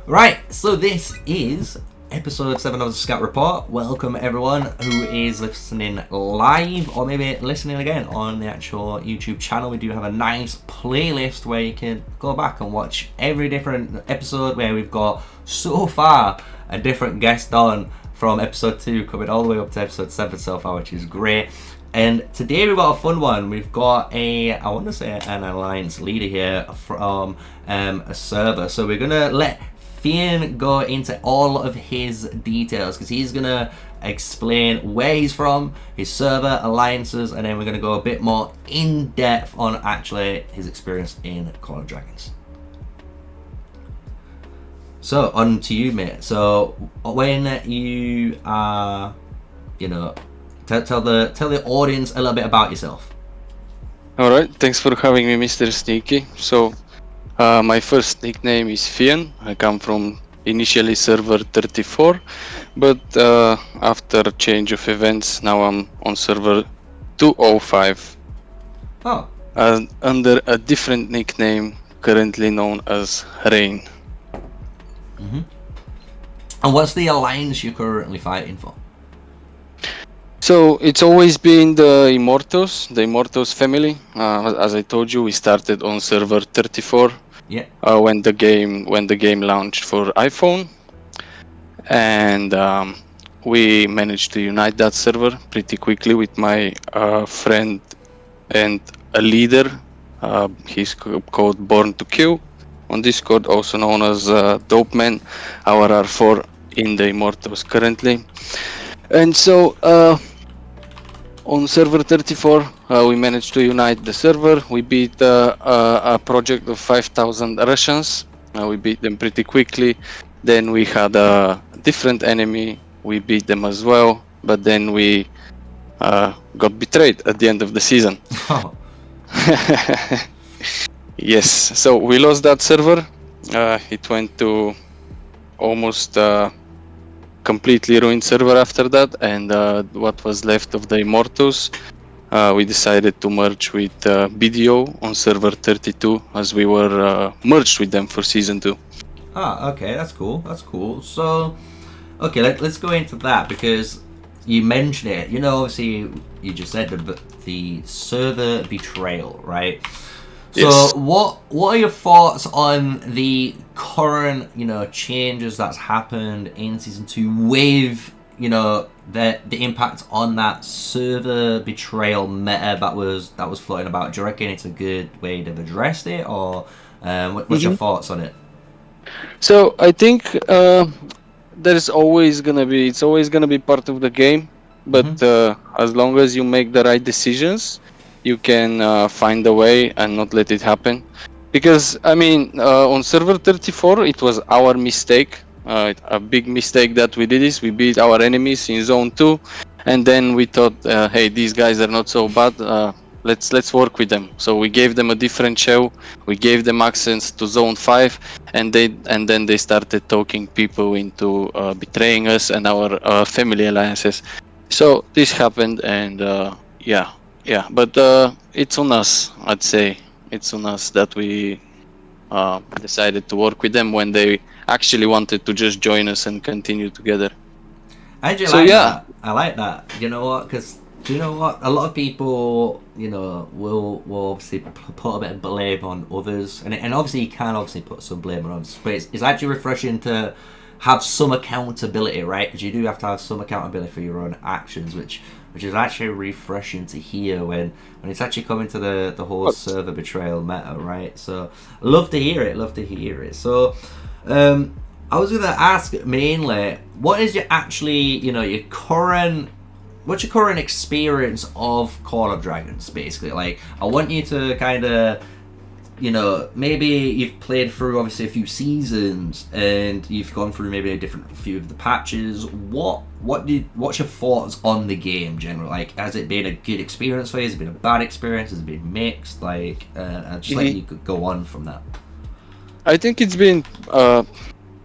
Right, so this is episode 7 of the Scout Report. Welcome everyone who is listening live or maybe listening again on the actual YouTube channel. We do have a nice playlist where you can go back and watch every different episode where we've got so far a different guest on from episode 2 coming all the way up to episode 7 so far, which is great. And today we've got a fun one. We've got I want to say an alliance leader here from a server. So we're going to let Fian go into all of his details because he's going to explain where he's from, his server, alliances, and then we're going to go a bit more in depth on actually his experience in Call of Dragons. So on to you, mate. So when you are, tell the audience a little bit about yourself. All right, thanks for having me, MrSneakyy. So, my first nickname is Fian. I come from initially server 34, but after change of events, now I'm on server 205. Oh. Under a different nickname, currently known as Rain. Mm-hmm. And what's the alliance you're currently fighting for? So it's always been the Immortals family. As I told you, we started on server 34. Yeah. When the game launched for iPhone, and we managed to unite that server pretty quickly with my friend and a leader. He's called Born to Kill on Discord, also known as Dope Man, our R4 in the Immortals currently. And so on server 34, we managed to unite the server. We beat a project of 5,000 Russians. We beat them pretty quickly. Then we had a different enemy. We beat them as well. But then we got betrayed at the end of the season. Oh. Yes, so we lost that server. It went to almost completely ruined server after that, and what was left of the Immortals, we decided to merge with BDO on server 32 as we were merged with them for season 2. Ah, okay, that's cool. So, okay, let's go into that because you mentioned it. Obviously, you just said the server betrayal, right? So, yes. what are your thoughts on the current, changes that's happened in season 2 with, the impact on that server betrayal meta that was floating about? Do you reckon it's a good way to address it, or what's your thoughts on it? So I think it's always gonna be part of the game, but as long as you make the right decisions, you can find a way and not let it happen. Because on server 34, it was our mistake. A big mistake that we did is we beat our enemies in zone 2, and then we thought, hey, these guys are not so bad. Let's work with them. So we gave them a different show. We gave them access to zone 5, and then they started talking people into betraying us and our family alliances. So this happened, and yeah, but it's on us. I'd say it's on us that we decided to work with them when they actually wanted to just join us and continue together. That. I like that. You know what? Because do you know what? A lot of people, will obviously put a bit of blame on others, and obviously you can put some blame on others, but it's actually refreshing to have some accountability, right? Because you do have to have some accountability for your own actions, which is actually refreshing to hear when it's actually coming to the whole server betrayal meta, right? So love to hear it. So I was going to ask mainly, what is your what's your current experience of Call of Dragons, basically? Like, I want you to kind of, maybe you've played through obviously a few seasons and you've gone through maybe a few of the patches. What's your thoughts on the game generally? Like, has it been a good experience for you? Has it been a bad experience? Has it been mixed? Like, just let you could go on from that. I think it's been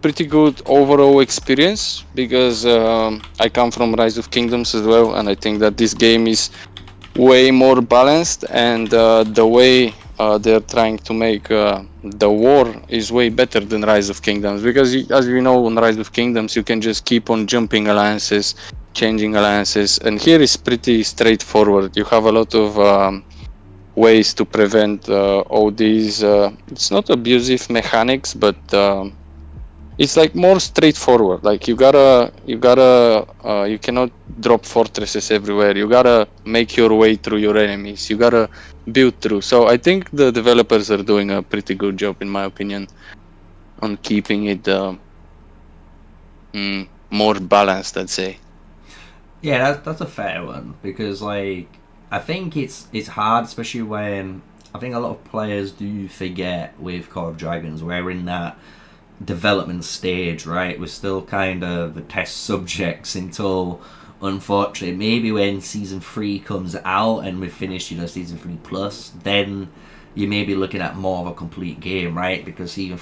pretty good overall experience because I come from Rise of Kingdoms as well, and I think that this game is way more balanced, and the way they're trying to make the war is way better than Rise of Kingdoms, because as we know, on Rise of Kingdoms you can just keep on jumping alliances, changing alliances, and here is pretty straightforward. You have a lot of ways to prevent all these. It's not abusive mechanics, but it's like more straightforward. Like you cannot drop fortresses everywhere. You gotta make your way through your enemies. You gotta build through. So I think the developers are doing a pretty good job, in my opinion, on keeping it more balanced, I'd say. Yeah, that's a fair one, because like I think it's hard, especially when I think a lot of players do forget with Call of Dragons we're in that development stage, right? We're still kind of the test subjects until, unfortunately, maybe when season 3 comes out and we've finished, season 3 plus, then you may be looking at more of a complete game, right? Because even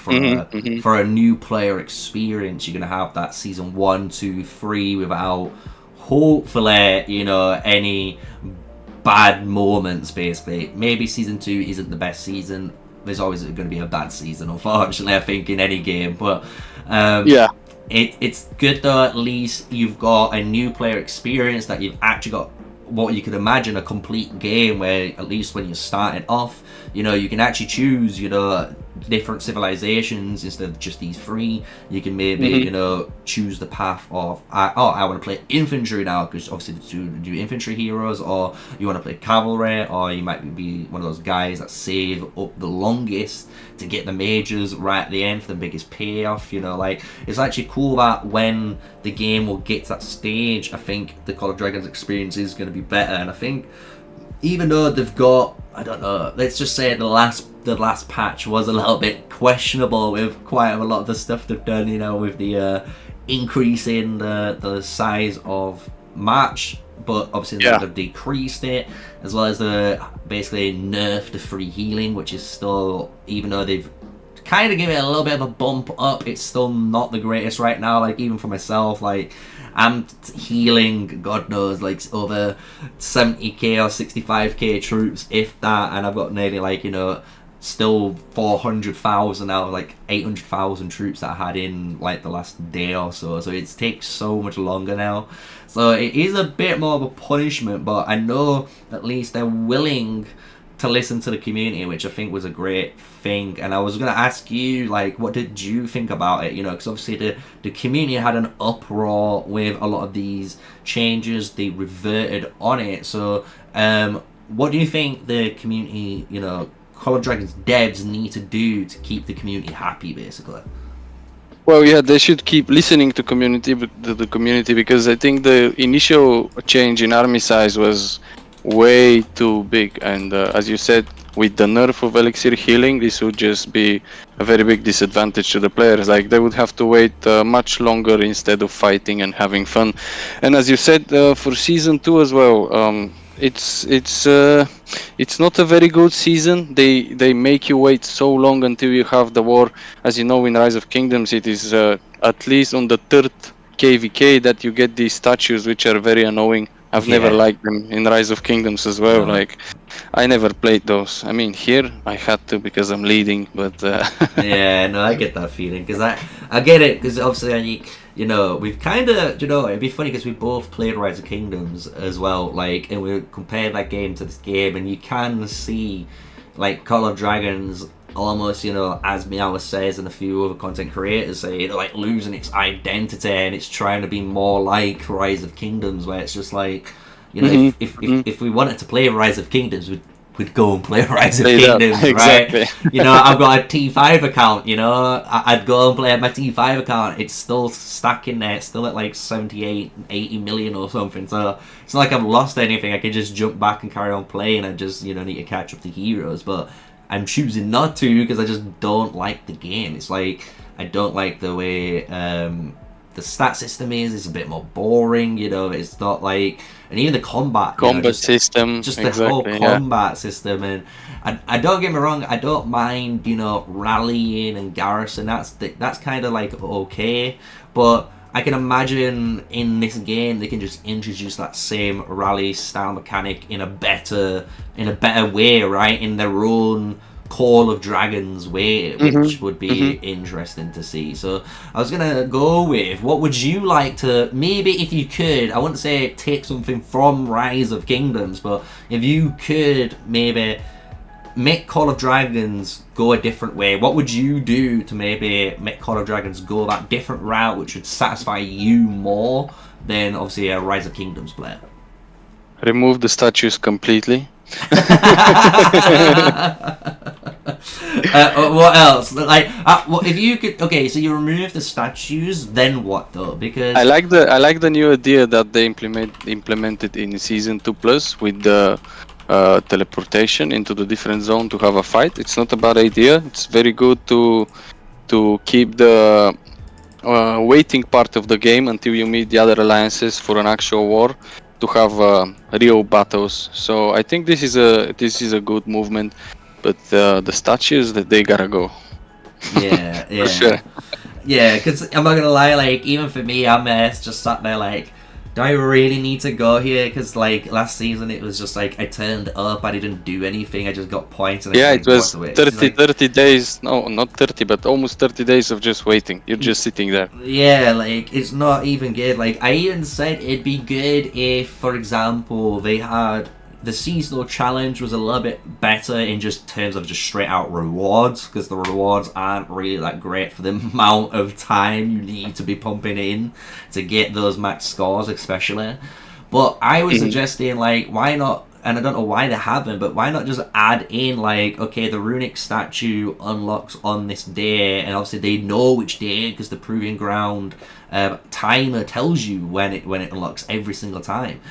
for a new player experience, you're gonna have that season 1, 2, 3 without, hopefully, any bad moments. Basically, maybe season 2 isn't the best season. There's always going to be a bad season, unfortunately, I think, in any game. But Yeah. it's good though. At least you've got a new player experience, that you've actually got what you could imagine a complete game, where at least when you're starting off, you can actually choose, different civilizations instead of just these 3. You can maybe, choose the path of, I want to play infantry now, because obviously to do infantry heroes, or you want to play cavalry, or you might be one of those guys that save up the longest to get the mages right at the end for the biggest payoff. Like, it's actually cool that when the game will get to that stage, I think the Call of Dragons experience is going to be better. And I think even though they've got, I don't know, let's just say the last patch was a little bit questionable with quite a lot of the stuff they've done, with the increase in the size of match, but obviously they've decreased it, as well as the basically nerfed the free healing, which is still, even though they've kind of given it a little bit of a bump up, it's still not the greatest right now. Like, even for myself, like, I'm healing, God knows, like over 70k or 65k troops, if that, and I've got nearly, like, still 400,000 out of like 800,000 troops that I had in like the last day or so. So it takes so much longer now. So it is a bit more of a punishment, but I know at least they're willing to listen to the community, which I think was a great thing. And I was going to ask you, like, what did you think about it? Because obviously the community had an uproar with a lot of these changes. They reverted on it. So what do you think the community, Call of Dragons devs need to do to keep the community happy, basically? Well, yeah, they should keep listening to the community, because I think the initial change in army size was way too big, and as you said, with the nerf of elixir healing, this would just be a very big disadvantage to the players. Like, they would have to wait much longer instead of fighting and having fun. And as you said, for season 2 as well, it's not a very good season. They make you wait so long until you have the war. As you know, in Rise of Kingdoms, it is at least on the 3rd KVK that you get these statues, which are very annoying. I've never liked them in Rise of Kingdoms as well. Like, I never played those. I mean, here I had to because I'm leading, but yeah, no, I get that feeling, because I get it, because obviously we've kind of, it'd be funny because we both played Rise of Kingdoms as well, like, and we compared that game to this game, and you can see, like, Call of Dragons almost, as Meow says and a few other content creators say, like, losing its identity, and it's trying to be more like Rise of Kingdoms, where it's just like, if we wanted to play Rise of Kingdoms, we'd go and play Rise of Kingdoms, exactly. Right? I've got a T5 account, I'd go and play my T5 account. It's still stacking there. It's still at like 78, 80 million or something. So it's not like I've lost anything. I can just jump back and carry on playing. I just, need to catch up to heroes. But I'm choosing not to, because I just don't like the game. It's like, I don't like the way the stat system is. It's a bit more boring, it's not like, and even the combat system, just the whole combat system. And I don't get me wrong, I don't mind rallying and garrison. That's kind of like okay, but I can imagine in this game they can just introduce that same rally style mechanic in a better way, right? In their own Call of Dragons way, which would be interesting to see. So I was gonna go with, what would you like to, maybe if you could, I wouldn't say take something from Rise of Kingdoms, but if you could maybe make Call of Dragons go a different way, what would you do to maybe make Call of Dragons go that different route which would satisfy you more than obviously a Rise of Kingdoms player? Remove the statues completely. What else? Like, if you could, okay, so you remove the statues, then what though? Because I like the new idea that they implemented in season 2+ with the teleportation into the different zone to have a fight. It's not a bad idea. It's very good to keep the waiting part of the game until you meet the other alliances for an actual war, to have real battles. So I think this is a good movement, but the statues, that they gotta go. yeah, For sure. yeah. Because I'm not gonna lie, like even for me, I'm just sat there like, do I really need to go here? Because like last season, it was just like I turned up, I didn't do anything, I just got points. And Yeah, I it was away. 30 days. No, not 30, but almost 30 days of just waiting. You're just sitting there. Yeah, like it's not even good. Like I even said it'd be good if, for example, they had the seasonal challenge was a little bit better in just terms of just straight out rewards, because the rewards aren't really that great for the amount of time you need to be pumping in to get those max scores, especially. But I was suggesting, like, why not, and I don't know why they haven't, but why not just add in, like, okay, the runic statue unlocks on this day, and obviously they know which day, because the Proving Ground timer tells you when it unlocks every single time.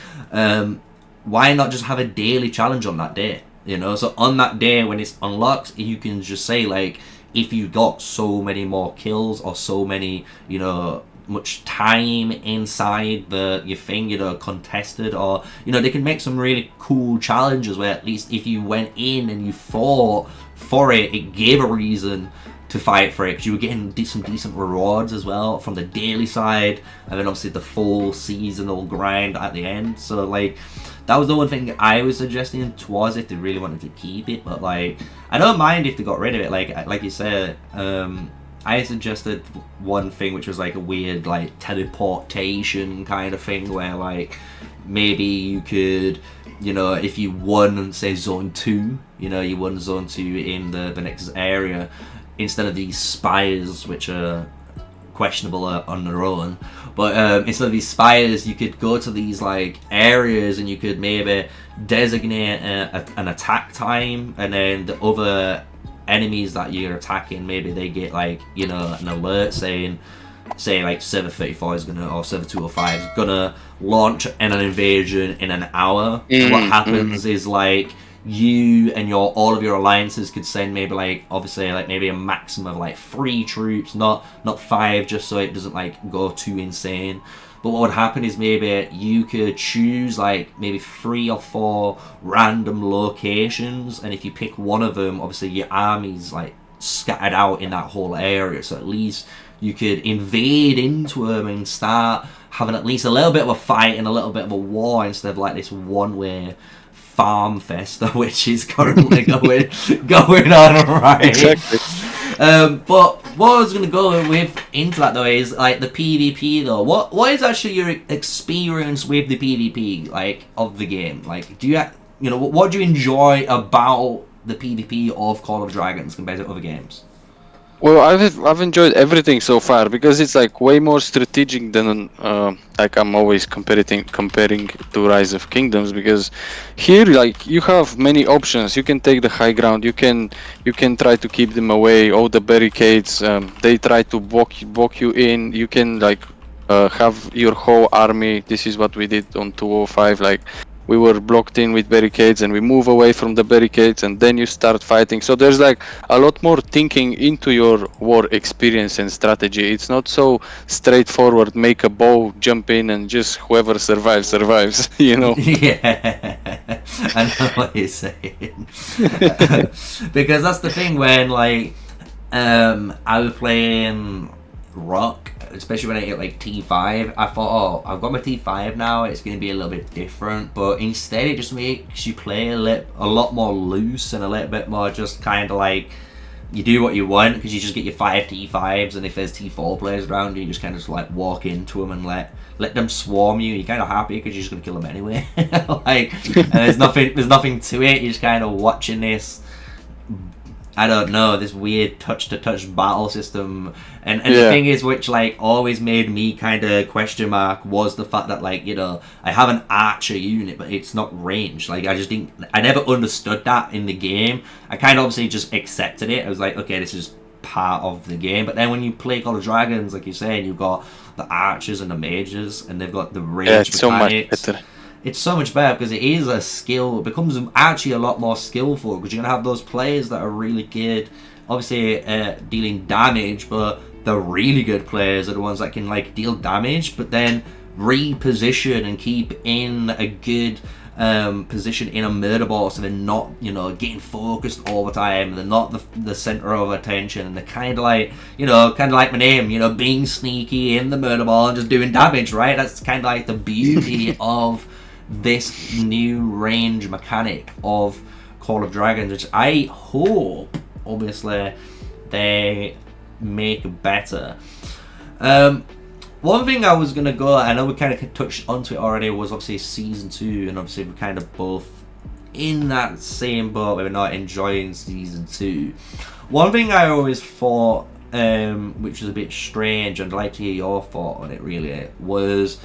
Why not just have a daily challenge on that day? You know, so on that day when it's unlocked, you can just say, like, if you got so many more kills or so many, you know, much time inside your thing, you know, contested, or, you know, they can make some really cool challenges where at least if you went in and you fought for it, it gave a reason to fight for it, because you were getting some decent rewards as well from the daily side, and then obviously the full seasonal grind at the end. So like, that was the one thing I was suggesting towards if they really wanted to keep it. But like, I don't mind if they got rid of it. Like you said, I suggested one thing which was like a weird like teleportation kind of thing, where like maybe you could, you know, if you won, say, Zone 2, you know, you won Zone 2 in the next area, instead of these spires, which are questionable on their own, but instead of these spires, you could go to these like areas and you could maybe designate an attack time, and then the other enemies that you're attacking, maybe they get like, you know, an alert saying, say like Server 34 is gonna, or Server 205 is gonna launch an invasion in an hour. And what happens is like, you and all of your alliances could send maybe like, obviously like maybe a maximum of like 3 troops, not 5, just so it doesn't like go too insane. But what would happen is maybe you could choose like maybe 3 or 4 random locations, and if you pick one of them, obviously your army's like scattered out in that whole area, so at least you could invade into them and start having at least a little bit of a fight and a little bit of a war, instead of like this one-way farm fest, which is currently going on, right? Exactly. But what I was going to go with into that though is like the PvP though. What is actually your experience with the PvP, like, of the game? Like, do you, you know, what do you enjoy about the PvP of Call of Dragons compared to other games? Well, I've enjoyed everything so far, because it's like way more strategic than like I'm always comparing to Rise of Kingdoms, because here like you have many options. You can take the high ground. You can try to keep them away. All the barricades, they try to block you in. You can like have your whole army. This is what we did on 205. Like, we were blocked in with barricades and we move away from the barricades, and then you start fighting. So there's like a lot more thinking into your war experience and strategy. It's not so straightforward, make a bow, jump in, and just whoever survives, you know? Yeah, I know what you're saying. Because that's the thing when like I was playing Rock especially when I hit like T5, I thought, oh, I've got my T5 now, it's going to be a little bit different, but instead it just makes you play a lot more loose and a little bit more just kind of like, you do what you want because you just get your 5 T5s, and if there's T4 players around you, you just kind of just like walk into them and let them swarm you. You're kind of happy because you're just gonna kill them anyway. Like, and there's nothing to it. You're just kind of watching this, I don't know, this weird touch-to-touch battle system. And the thing is, which like always made me kind of question mark, was the fact that, like, you know, I have an archer unit, but it's not ranged. Like, I never understood that in the game. I kind of obviously just accepted it. I was like, okay, this is part of the game. But then when you play Call of Dragons, like you're saying, you've got the archers and the mages, and they've got the range mechanics. So much better. It's so much better because it is a skill. It becomes actually a lot more skillful because you're going to have those players that are really good, obviously dealing damage, but the really good players are the ones that can like deal damage, but then reposition and keep in a good position in a murder ball, so they're not, you know, getting focused all the time. They're not the center of attention, and they're kind of like, you know, kind of like my name, you know, being sneaky in the murder ball and just doing damage, right? That's kind of like the beauty of this new range mechanic of Call of Dragons, which I hope, obviously, they make better. One thing I was gonna go, I know we kind of touched onto it already, was obviously season 2, and obviously we're kind of both in that same boat where we're not enjoying season 2. One thing I always thought, which was a bit strange, and I'd like to hear your thought on it really, was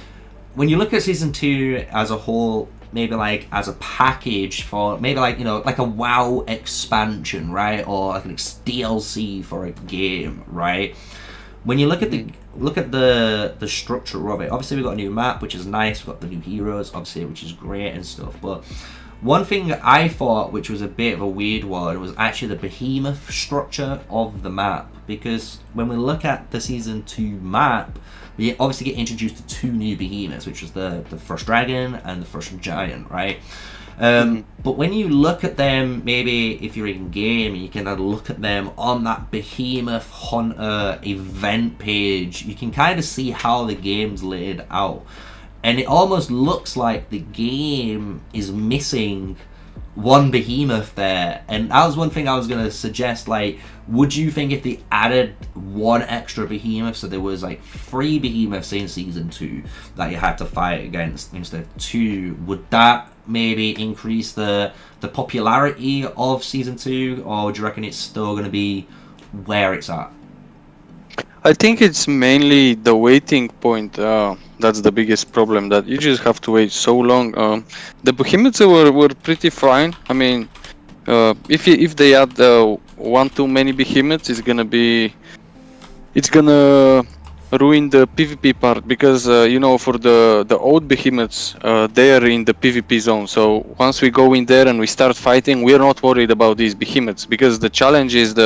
when you look at season 2 as a whole, maybe like as a package for maybe like, you know, like a WoW expansion, right, or like an DLC for a game, right? When you look at the structure of it, obviously we've got a new map, which is nice. We've got the new heroes, obviously, which is great and stuff. But one thing I thought, which was a bit of a weird one, was actually the behemoth structure of the map. Because when we look at the season 2 map, we obviously get introduced to 2 new behemoths, which was the first dragon and the first giant, right? But when you look at them, maybe if you're in game, you can look at them on that Behemoth Hunter event page, you can kind of see how the game's laid out. And it almost looks like the game is missing one behemoth there. And that was one thing I was going to suggest, like, would you think if they added one extra behemoth, so there was like 3 behemoths in season 2 that you had to fight against instead of 2, would that maybe increase the popularity of season 2, or do you reckon it's still going to be where it's at? I think it's mainly the waiting point. That's the biggest problem, that you just have to wait so long. The behemoths were pretty fine. I mean, if they add one too many behemoths, it's gonna ruin the PvP part, because you know, for the old behemoths, they are in the PvP zone. So once we go in there and we start fighting, we're not worried about these behemoths, because the challenge is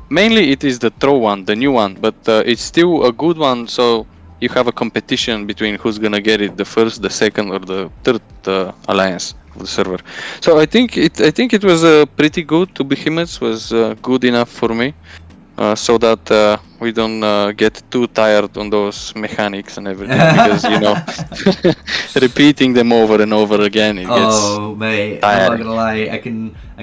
mainly it is the throw one, the new one, but it's still a good one. So you have a competition between who's gonna get it, the first, the second, or the third alliance of the server. So I think it was pretty good. 2 behemoths was good enough for me. So that we don't get too tired on those mechanics and everything, because, you know, repeating them over and over again, it gets mate, tiring. I'm not gonna lie, I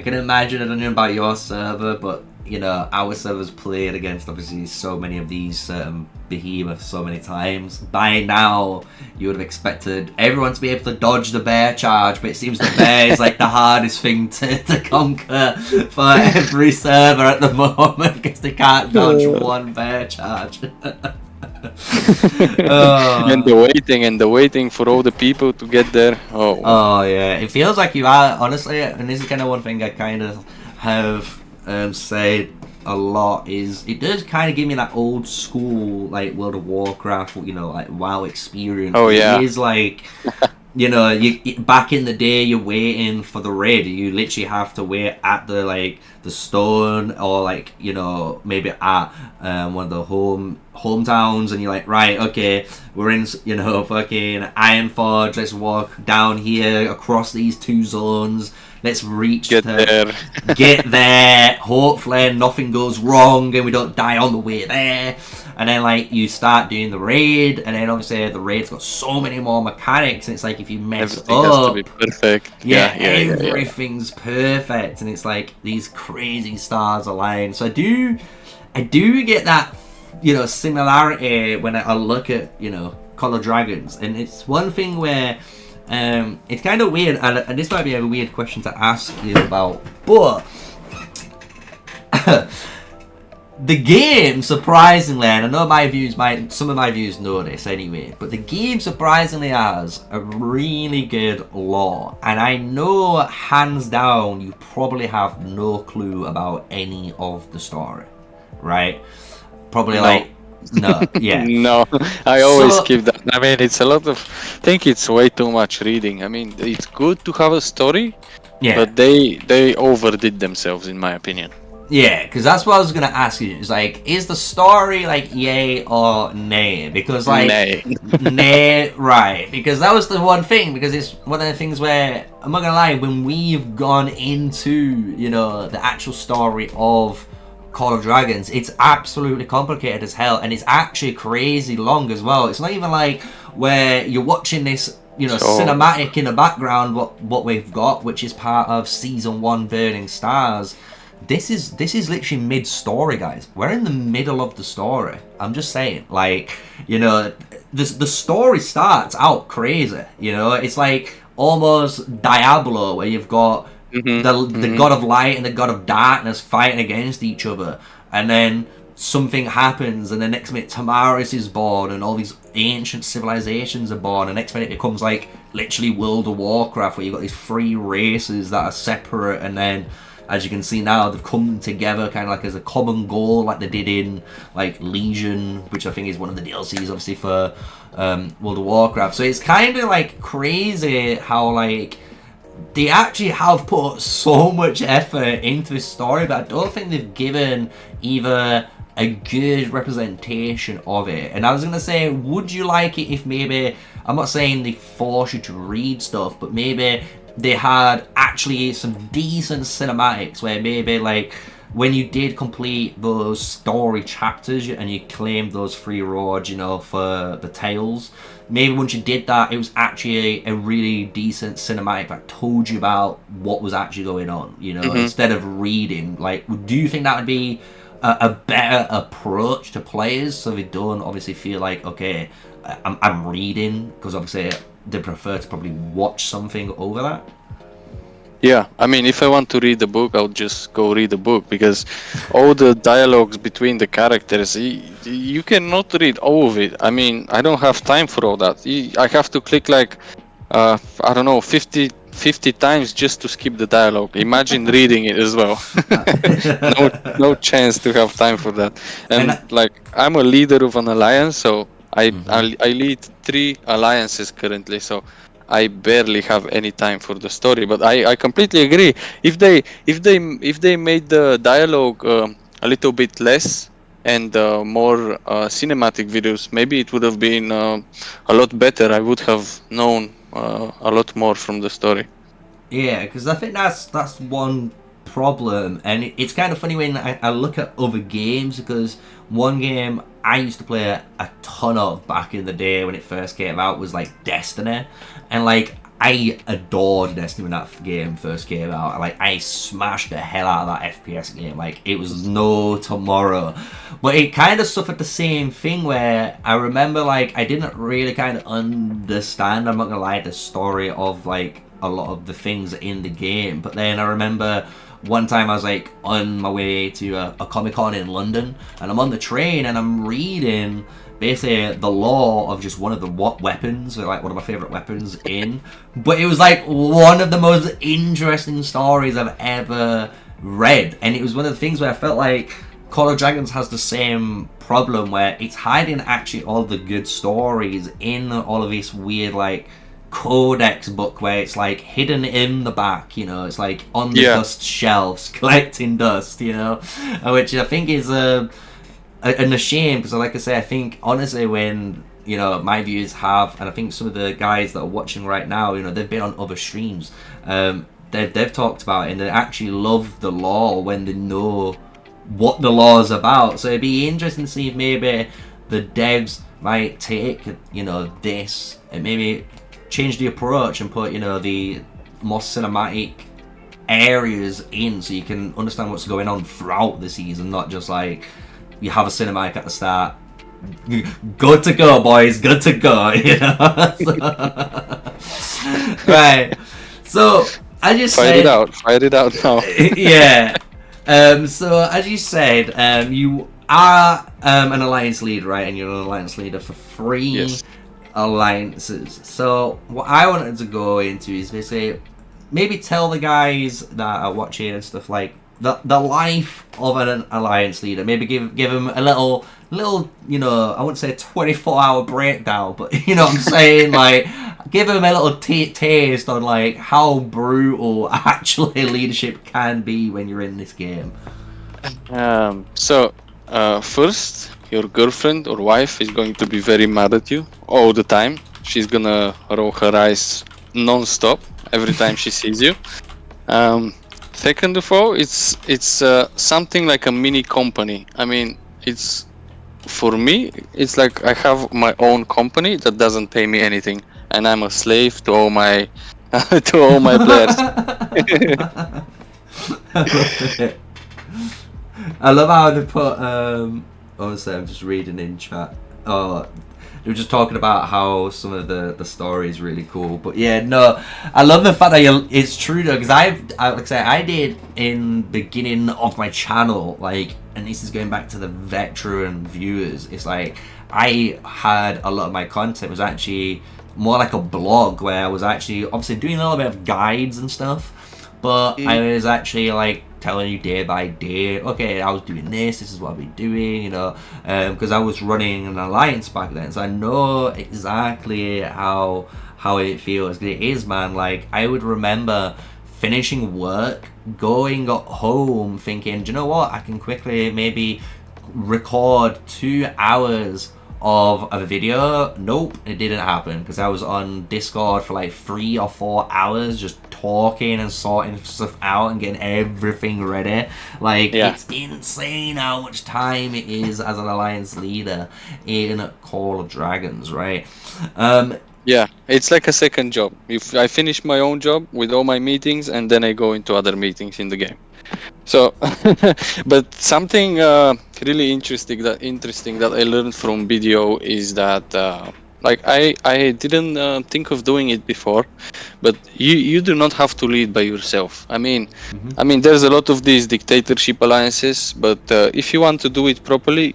can imagine, I don't know about your server, but you know, our servers played against obviously so many of these behemoths so many times. By now, you would have expected everyone to be able to dodge the bear charge, but it seems the bear is like the hardest thing to conquer for every server at the moment, because they can't dodge one bear charge. And the waiting for all the people to get there. Oh yeah, it feels like you are, honestly, and this is kind of one thing I kind of have said a lot, is it does kind of give me that old school like World of Warcraft, you know, like WoW experience. Oh yeah, it is like, you know, you back in the day, you're waiting for the raid. You literally have to wait at the stone, or like, you know, maybe at one of the hometowns, and you're like, right, okay, we're in, you know, fucking Ironforge, let's walk down here across these 2 zones, let's reach Get there. get there, hopefully nothing goes wrong and we don't die on the way there. And then like you start doing the raid, and then obviously the raid's got so many more mechanics, and it's like if you mess Everything up, has to be perfect. everything's perfect, and it's like these crazy stars align. So I do get that, you know, similarity when I look at, you know, Call of Dragons, and it's one thing where it's kind of weird, and this might be a weird question to ask you about, but the game, surprisingly, and I know some of my views know this anyway, but the game surprisingly has a really good lore. And I know, hands down, you probably have no clue about any of the story, right? Probably No. like, no, yeah. No, I always skip that. I mean, it's a lot of. I think it's way too much reading. I mean, it's good to have a story, Yeah. but they overdid themselves, in my opinion. Yeah, because that's what I was gonna ask you. Is like, is the story like yay or nay? Because like, nay, right? Because that was the one thing. Because it's one of the things where I'm not gonna lie. When we've gone into, you know, the actual story of Call of Dragons, it's absolutely complicated as hell, and it's actually crazy long as well. It's not even like where you're watching this, you know, cinematic in the background. What we've got, which is part of season 1, Burning Stars. This is literally mid-story, guys. We're in the middle of the story. I'm just saying, like, you know, the story starts out crazy. You know, it's like almost Diablo, where you've got the god of light and the god of darkness fighting against each other, and then something happens, and the next minute Tamaris is born, and all these ancient civilizations are born, and next minute it becomes like literally World of Warcraft, where you've got these 3 races that are separate, and then, as you can see now, they've come together kind of like as a common goal, like they did in like Legion, which I think is one of the DLCs, obviously, for World of Warcraft. So it's kind of like crazy how like they actually have put so much effort into this story, but I don't think they've given either a good representation of it. And I was gonna say, would you like it if maybe, I'm not saying they force you to read stuff, but maybe they had actually some decent cinematics where maybe like when you did complete those story chapters and you claimed those 3 rewards, you know, for the tales, maybe once you did that, it was actually a really decent cinematic that told you about what was actually going on, you know, instead of reading. Like, do you think that would be a better approach to players, so they don't obviously feel like, okay, I'm reading, because obviously they prefer to probably watch something over that? Yeah, I mean, if I want to read the book, I'll just go read the book, because all the dialogues between the characters, you cannot read all of it. I mean, I don't have time for all that. I have to click like, I don't know, 50 times just to skip the dialogue. Imagine reading it as well. no chance to have time for that. And like, I'm a leader of an alliance, so I lead 3 alliances currently, so I barely have any time for the story. But I completely agree. If they made the dialogue a little bit less and more cinematic videos, maybe it would have been a lot better. I would have known a lot more from the story. Yeah, because I think that's one problem, and it's kind of funny when I look at other games, because one game I used to play a ton of back in the day when it first came out was like Destiny, and like I adored Destiny when that game first came out. Like, I smashed the hell out of that FPS game. Like, it was no tomorrow. But it kind of suffered the same thing where I remember, like, I didn't really kind of understand, I'm not gonna lie, the story of like a lot of the things in the game. But then I remember one time I was like on my way to a Comic-Con in London, and I'm on the train and I'm reading basically the lore of just one of the weapons, like one of my favorite weapons in, but it was like one of the most interesting stories I've ever read. And it was one of the things where I felt like Call of Dragons has the same problem, where it's hiding actually all the good stories in all of this weird like codex book, where it's like hidden in the back, you know, it's like on the dust shelves collecting dust, you know, which I think is and a shame because, like I say, I think honestly when my viewers have, and I think some of the guys that are watching right now, they've been on other streams. They've talked about it and they actually love the lore when they know what the lore is about. So it'd be interesting to see if maybe the devs might take this and maybe change the approach and put the more cinematic areas in so you can understand what's going on throughout the season, not just like you have a cinematic at the start, good to go boys, good to go, right. So I just fight it out now. yeah. So as you said, you are an alliance leader, right? And you're an alliance leader for 3 Yes. alliances. So what I wanted to go into is basically maybe tell the guys that are watching and stuff like the life of an alliance leader. Maybe give them a little I wouldn't say a 24-hour breakdown, but what I'm saying, like give them a little taste on like how brutal actually leadership can be when you're in this game. So first, your girlfriend or wife is going to be very mad at you all the time. She's gonna roll her eyes non-stop every time she sees you. Second of all, it's something like a mini company. I mean, it's for me, it's like I have my own company that doesn't pay me anything, and I'm a slave to all my to all my players. I love it. I love how they put. Honestly, I'm just reading in chat. Oh, they were just talking about how some of the story is really cool. But yeah, no, I love the fact that it's true though, because like I say, I did in the beginning of my channel, like, and this is going back to the veteran viewers. It's like I had a lot of my content was actually more like a blog where I was actually obviously doing a little bit of guides and stuff. But I was actually like telling you day by day, okay, I was doing this is what I'll be doing, because I was running an alliance back then, so I know exactly how it feels. It is, man, like I would remember finishing work, going home, thinking, do you know what, I can quickly maybe record 2 hours of a video. Nope, it didn't happen because I was on Discord for like 3 or 4 hours just talking and sorting stuff out and getting everything ready. Like, It's insane how much time it is as an alliance leader in Call of Dragons, right? Yeah, it's like a second job. If I finish my own job with all my meetings, and then I go into other meetings in the game. So, but something really interesting that I learned from video is that like I didn't think of doing it before, but you do not have to lead by yourself. I mean, there's a lot of these dictatorship alliances, but if you want to do it properly,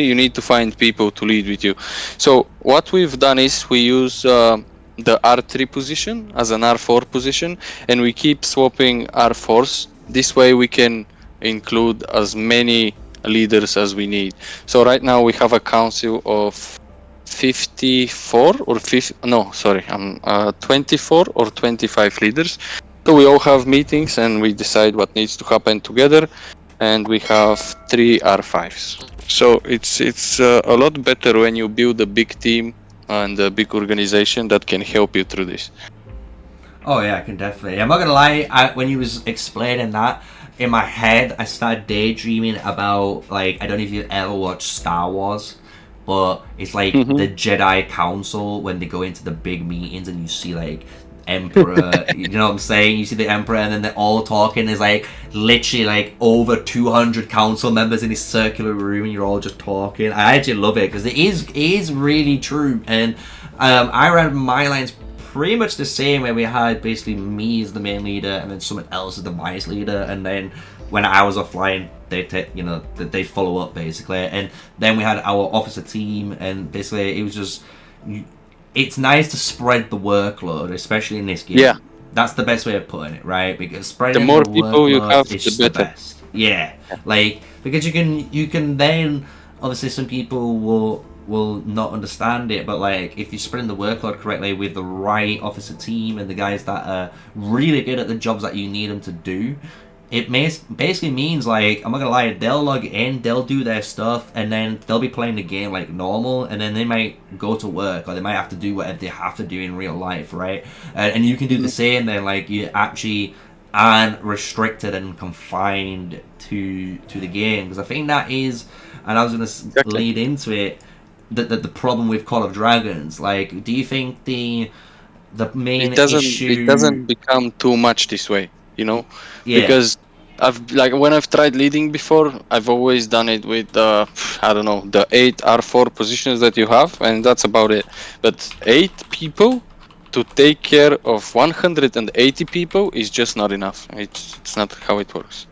you need to find people to lead with you. So what we've done is we use the R3 position as an R4 position, and we keep swapping R4s. This way we can include as many leaders as we need. So right now we have a council of 54 or 24 or 25 leaders. So we all have meetings and we decide what needs to happen together, and we have 3 R5s. So it's a lot better when you build a big team and a big organization that can help you through this. Oh yeah, I can definitely. I'm not gonna lie. When you was explaining that, in my head, I started daydreaming about, like, I don't know if you ever watched Star Wars, but it's like the Jedi Council when they go into the big meetings and you see like Emperor, you know what I'm saying? You see the Emperor and then they're all talking. There's like literally like over 200 council members in this circular room and you're all just talking. I actually love it because it is really true. And I ran my lines pretty much the same, where we had basically me as the main leader and then someone else as the vice leader, and then when I was offline they follow up basically, and then we had our officer team, and basically it was just, it's nice to spread the workload, especially in this game. Yeah, that's the best way of putting it, right? Because spreading the more people you have, is the just the better. best. Yeah, like because you can then obviously some people will not understand it, but like if you're spreading the workload correctly with the right officer team and the guys that are really good at the jobs that you need them to do, it basically means, like, I'm not gonna lie, they'll log in, they'll do their stuff, and then they'll be playing the game like normal, and then they might go to work, or they might have to do whatever they have to do in real life, right? And you can do the same then, like, you actually aren't restricted and confined to the game, because I think that is, and I was gonna lead into it, the problem with Call of Dragons. Like, do you think the main issue... It doesn't become too much this way, you know, Yeah. because when I've tried leading before, I've always done it with I don't know, the 8 R4 positions that you have, and that's about it. But 8 people to take care of 180 people is just not enough. It's not how it works.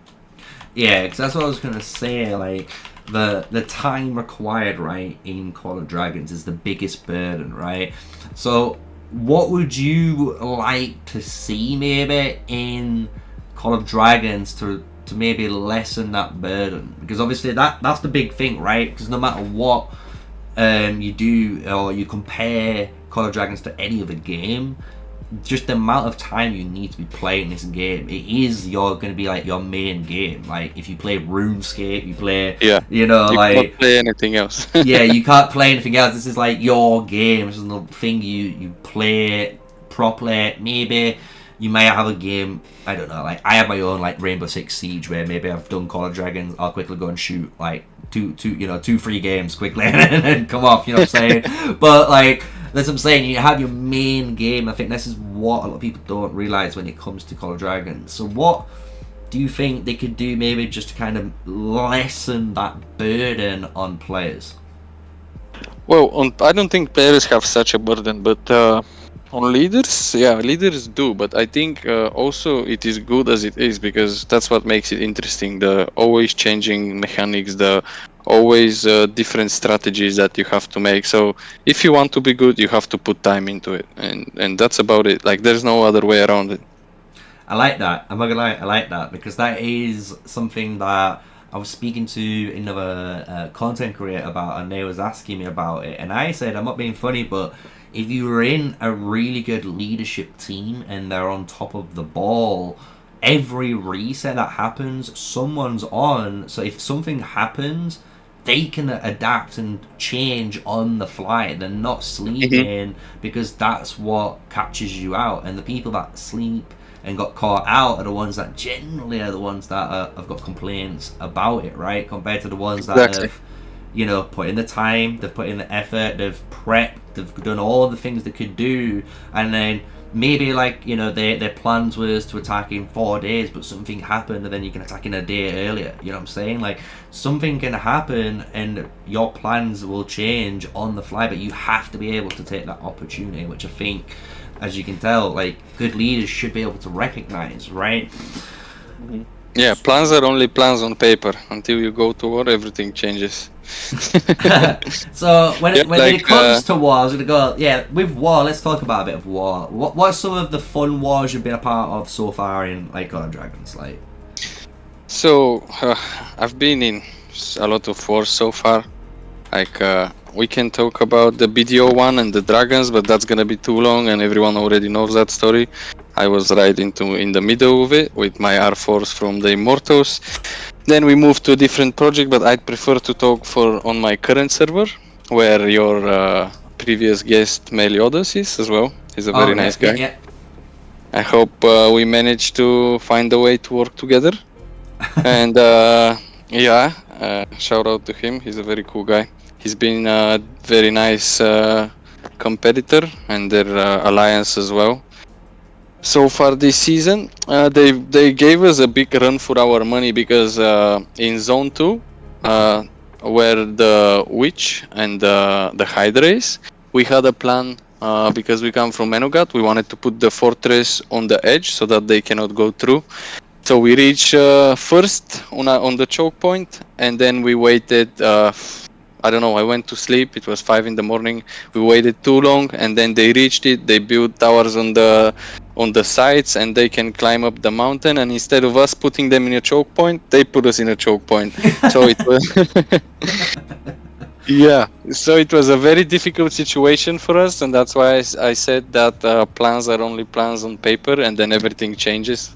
Yeah, because that's what I was gonna say. Like, the time required, right, in Call of Dragons is the biggest burden, right? So, what would you like to see maybe in Call of Dragons to maybe lessen that burden? Because obviously that's the big thing, right? Because no matter what you do, or you compare Call of Dragons to any other game, just the amount of time you need to be playing this game, it is going to be like your main game. Like, if you play RuneScape, you play, you know, you like, can't play anything else. yeah, you can't play anything else. This is like your game. This is the thing you play properly. Maybe you may have a game, I don't know, like, I have my own, like, Rainbow Six Siege, where maybe I've done Call of Dragons, I'll quickly go and shoot, like, two free games quickly and then come off, you know what I'm saying? But, like, that's what I'm saying, you have your main game. I think this is what a lot of people don't realise when it comes to Call of Dragons. So what do you think they could do maybe just to kind of lessen that burden on players? Well, I don't think players have such a burden, but on leaders, leaders do. But I think also it is good as it is, because that's what makes it interesting. The always changing mechanics, the always different strategies that you have to make. So if you want to be good, you have to put time into it, and that's about it. Like, there's no other way around it. I like that. I'm not gonna lie, I like that, because that is something that I was speaking to another content creator about, and they was asking me about it, and I said, I'm not being funny, but if you were in a really good leadership team and they're on top of the ball, every reset that happens, someone's on. So if something happens, they can adapt and change on the fly. They're not sleeping, because that's what catches you out. And the people that sleep and got caught out are the ones that generally are the ones that have got complaints about it, right? Compared to the ones that have, you know, put in the time, they've put in the effort, they've prepped, they've done all the things they could do, and then maybe, like, you know, their plans was to attack in 4 days, but something happened and then you can attack in a day earlier. You know what I'm saying? Like, something can happen and your plans will change on the fly, but you have to be able to take that opportunity, which I think, as you can tell, like, good leaders should be able to recognize, right? Yeah, plans are only plans on paper. Until you go to war, everything changes. So when it comes to war, I was gonna go, with war, let's talk about a bit of war. What's some of the fun wars you've been a part of so far in, like, Call of Dragons? Like, so I've been in a lot of wars so far. Like, we can talk about the BDO one and the dragons, but that's gonna be too long, and everyone already knows that story. I was right in the middle of it with my R4s from the Immortals. Then we moved to a different project, but I'd prefer to talk on my current server, where your previous guest Meliodas is as well. He's a very nice guy. Yeah. I hope we managed to find a way to work together. And shout out to him. He's a very cool guy. He's been a very nice competitor, and their alliance as well. So far this season, they gave us a big run for our money, because in Zone 2, where the Witch and the Hydra is, we had a plan, because we come from Menogat, we wanted to put the fortress on the edge so that they cannot go through. So we reached first on the choke point, and then we waited. I don't know, I went to sleep, it was 5 in the morning, we waited too long, and then they reached it, they built towers on the sides, and they can climb up the mountain, and instead of us putting them in a choke point, they put us in a choke point. So it was so it was a very difficult situation for us, and that's why I said that plans are only plans on paper, and then everything changes.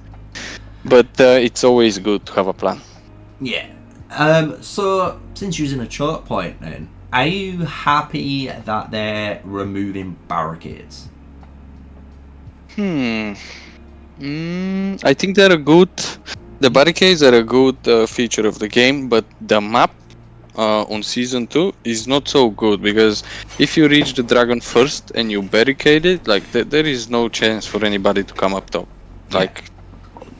but it's always good to have a plan. Yeah. So since using a choke point, then are you happy that they're removing barricades? I think they're a good. The barricades are a good feature of the game, but the map on season 2 is not so good, because if you reach the dragon first and you barricade it, like there is no chance for anybody to come up top. Like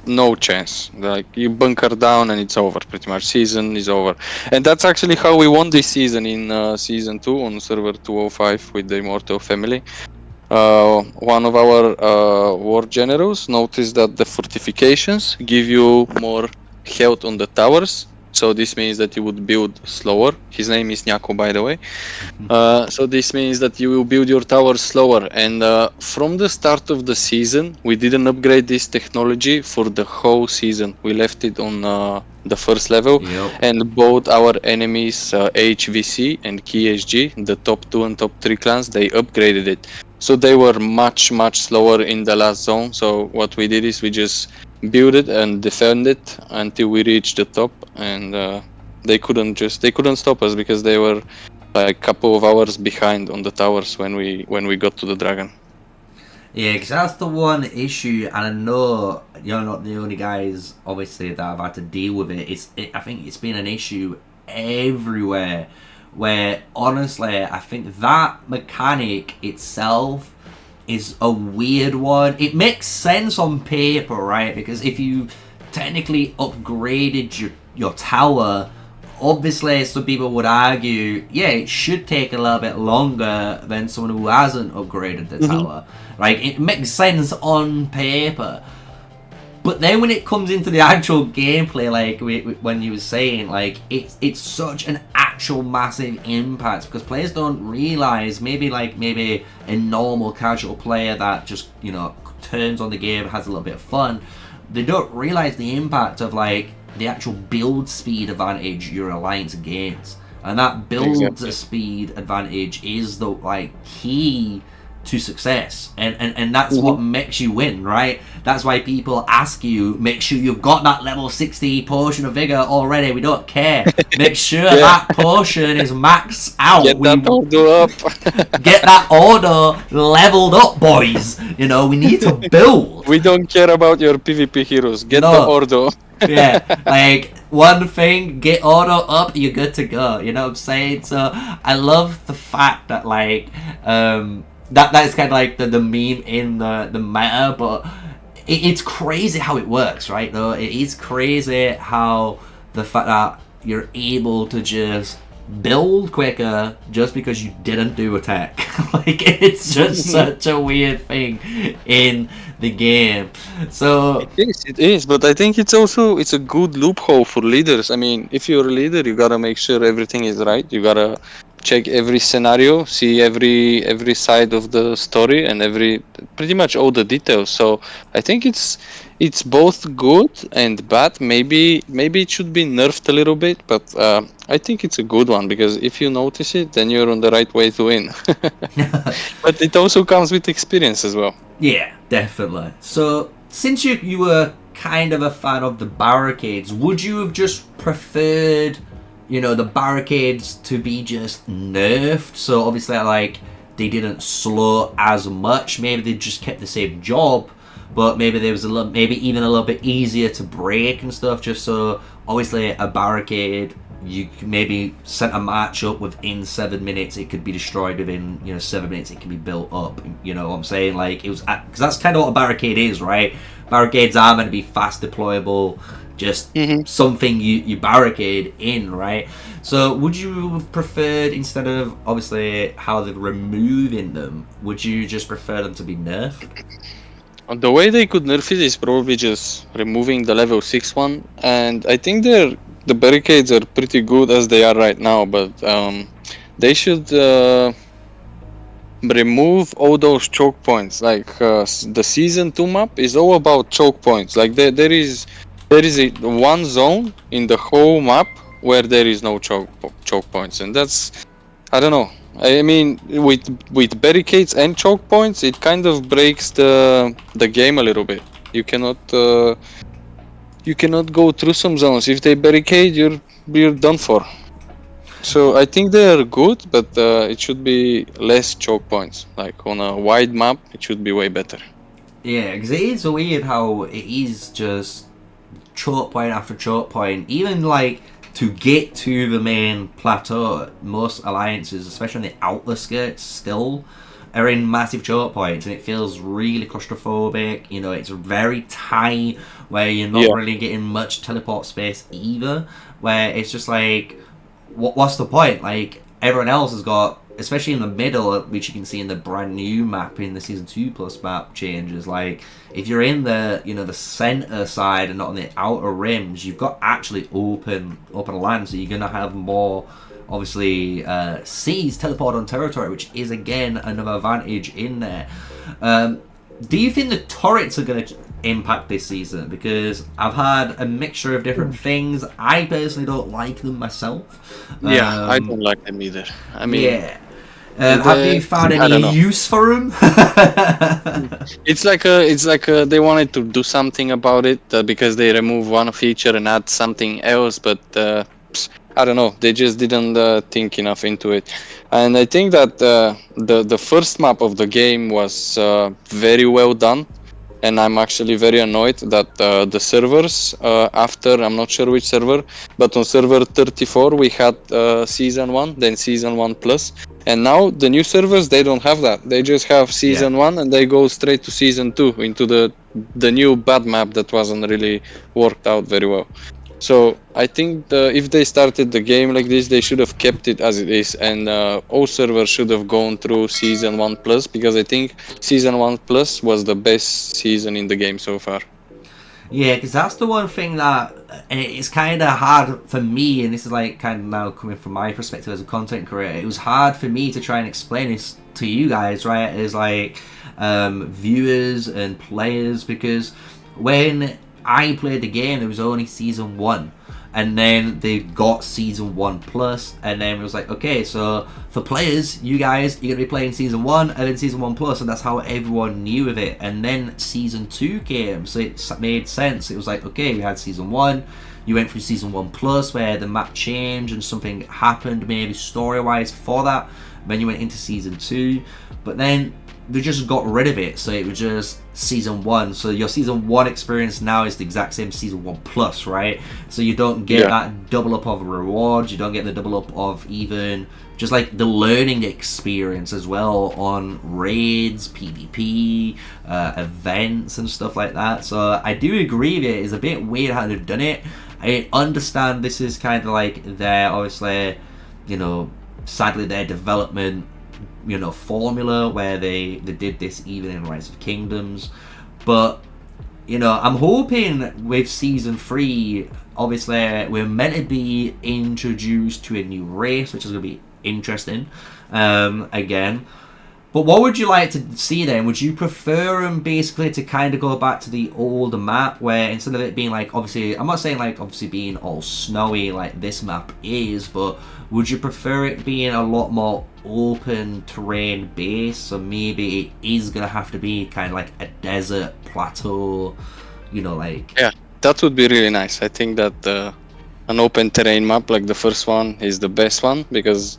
no chance. Like you bunker down and it's over. Pretty much season is over. And that's actually how we won this season in season 2 on server 205 with the Immortal family. One of our war generals noticed that the fortifications give you more health on the towers. So this means that you would build slower. His name is Nyako, by the way. So this means that you will build your towers slower. And from the start of the season, we didn't upgrade this technology for the whole season. We left it on the first level, Yep. and both our enemies, HVC and KSG, the top 2 and top 3 clans, they upgraded it. So they were much slower in the last zone. So what we did is we just build it and defend it until we reached the top, and they couldn't stop us, because they were like a couple of hours behind on the towers when we got to the dragon. Yeah, because that's the one issue, and I know you're not the only guys, obviously, that have had to deal with it. I think it's been an issue everywhere, where honestly, I think that mechanic itself is a weird one. It makes sense on paper, right? Because if you technically upgraded your tower, obviously some people would argue, yeah, it should take a little bit longer than someone who hasn't upgraded the tower. Like, it makes sense on paper. But then when it comes into the actual gameplay, like when you were saying, like it's such an actual massive impact, because players don't realize, maybe a normal casual player that just, you know, turns on the game, has a little bit of fun, they don't realize the impact of like the actual build speed advantage your alliance gains, and that build speed advantage is the like key to success, and that's what makes you win, right? That's why people ask you, make sure you've got that level 60 potion of vigor already. We don't care. Make sure that potion is maxed out. Get that order up. Get that order leveled up, boys. You know, we need to build. We don't care about your PvP heroes. Get the order. Yeah, like one thing, get order up, you're good to go. You know what I'm saying? So I love the fact that like that is kind of like the meme in the meta, but it's crazy how it works, right? Though it is crazy how the fact that you're able to just build quicker just because you didn't do attack. Like, it's just such a weird thing in the game. So it is, but I think it's a good loophole for leaders. I mean, if you're a leader, you gotta make sure everything is right. You gotta check every scenario, see every side of the story, and pretty much all the details. So I think it's both good and bad. Maybe it should be nerfed a little bit, but I think it's a good one, because if you notice it, then you're on the right way to win. But it also comes with experience as well. Yeah, definitely. So since you were kind of a fan of the barricades, would you have just preferred, you know, the barricades to be just nerfed? So obviously, like, they didn't slow as much. Maybe they just kept the same job, but maybe there was maybe even a little bit easier to break and stuff. Just so obviously a barricade, you maybe set a match up within 7 minutes, it could be destroyed within 7 minutes. It can be built up. You know what I'm saying? Like, it was, because that's kind of what a barricade is, right? Barricades are meant to be fast deployable. Just something you barricade in, right? So would you have preferred, instead of obviously how they're removing them, would you just prefer them to be nerfed? The way they could nerf it is probably just removing the level 6 one, and I think the barricades are pretty good as they are right now, but they should remove all those choke points. Like the season 2 map is all about choke points. Like there is one zone in the whole map where there is no choke points, and that's, I don't know. I mean, with barricades and choke points, it kind of breaks the game a little bit. You cannot you cannot go through some zones. If they barricade, you're done for. So I think they are good, but it should be less choke points. Like on a wide map, it should be way better. Yeah, because it is weird how it is just choke point after choke point. Even like to get to the main plateau, most alliances, especially on the outer skirts, still are in massive choke points, and it feels really claustrophobic. You know, it's very tight where you're not really getting much teleport space either. Where it's just like, what's the point? Like everyone else has got, especially in the middle, which you can see in the brand new map in the Season 2 Plus map changes. Like if you're in the the center side and not on the outer rims, you've got actually open land, so you're gonna have more obviously seas teleport on territory, which is again another advantage in there. Do you think the turrets are going to impact this season? Because I've had a mixture of different things. I personally don't like them myself. I don't like them either. I mean, have you found any use for them? It's like they wanted to do something about it because they remove one feature and add something else, but I don't know. They just didn't think enough into it, and I think that the first map of the game was very well done. And I'm actually very annoyed that the servers after, I'm not sure which server, but on server 34 we had season 1, then season 1 plus, and now the new servers, they don't have that. They just have season 1 and they go straight to season 2 into the new bad map that wasn't really worked out very well. So I think if they started the game like this, they should have kept it as it is, and all servers should have gone through season 1 plus, because I think season 1 plus was the best season in the game so far. Yeah, because that's the one thing that it's kind of hard for me, and this is like kind of now coming from my perspective as a content creator. It was hard for me to try and explain this to you guys, right? As like viewers and players, because when I played the game, there was only season 1, and then they got season 1 plus, and then it was like, okay, so for players, you guys, you're gonna be playing season 1 and then season 1 plus, and that's how everyone knew of it. And then season 2 came, so it made sense. It was like, okay, we had season 1, you went through season 1 plus where the map changed and something happened maybe story wise for that, then you went into season 2, but then they just got rid of it, so it was just season 1. So your season 1 experience now is the exact same season 1 plus, right? So you don't get that double up of rewards, you don't get the double up of even just like the learning experience as well on raids, PvP, events and stuff like that. So I do agree with it. It's a bit weird how they've done it. I understand this is kind of like their, obviously, sadly their development formula where they did this even in Rise of Kingdoms, but I'm hoping with season 3, obviously we're meant to be introduced to a new race, which is going to be interesting again. But what would you like to see then? Would you prefer them basically to kind of go back to the older map where instead of it being like, obviously, I'm not saying like obviously being all snowy like this map is, but would you prefer it being a lot more open terrain base? So maybe it is going to have to be kind of like a desert plateau, like... Yeah, that would be really nice. I think that an open terrain map like the first one is the best one, because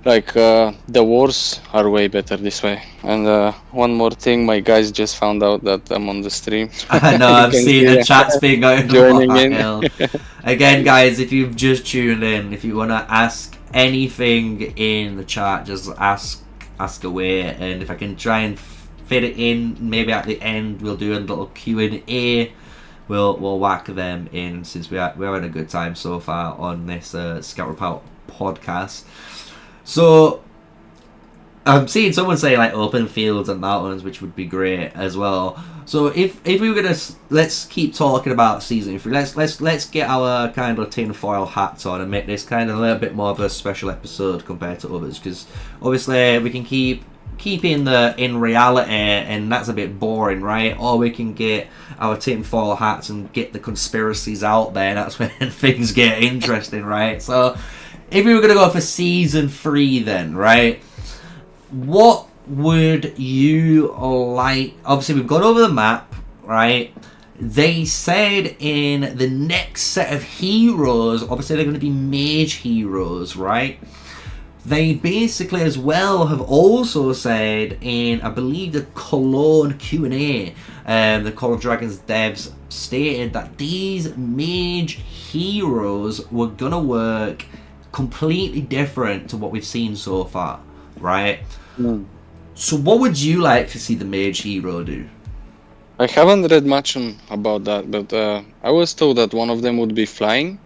like the wars are way better this way. And one more thing, my guys just found out that I'm on the stream. I know, I've seen the chat's been going joining in. Again, guys, if you've just tuned in, if you want to ask anything in the chat, just ask away, and if I can try and fit it in, maybe at the end we'll do a little Q&A. We'll whack them in, since we're having a good time so far on this Scout Report podcast. So I'm seeing someone say like open fields and mountains, which would be great as well. So if we were gonna, let's keep talking about season 3. Let's get our kind of tinfoil hats on and make this kind of a little bit more of a special episode compared to others, because obviously we can keep in reality, and that's a bit boring, right? Or we can get our tinfoil hats and get the conspiracies out there, and that's when things get interesting, right? So if we were going to go for season 3 then, right, what would you like? Obviously we've gone over the map, right? they said in the next set of heroes, obviously they're going to be mage heroes, right? They basically as well have also said in, I believe, the Cologne Q&A, the Call of Dragons devs stated that these mage heroes were going to work completely different to what we've seen so far, right? So what would you like to see the mage hero do? I haven't read much about that, but I was told that one of them would be flying.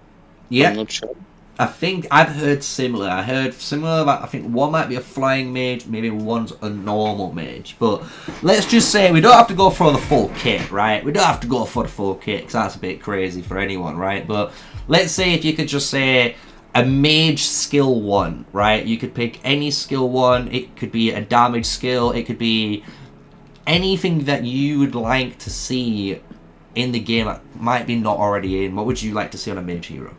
Yeah. I'm not sure. I think I've heard similar. I heard similar about, I think one might be a flying mage, maybe one's a normal mage. But let's just say we don't have to go for the full kit, right? We don't have to go for the full kit because that's a bit crazy for anyone, right? But let's say if you could just say a mage skill 1, right? You could pick any skill 1. It could be a damage skill. It could be anything that you would like to see in the game that might be not already in. What would you like to see on a mage hero?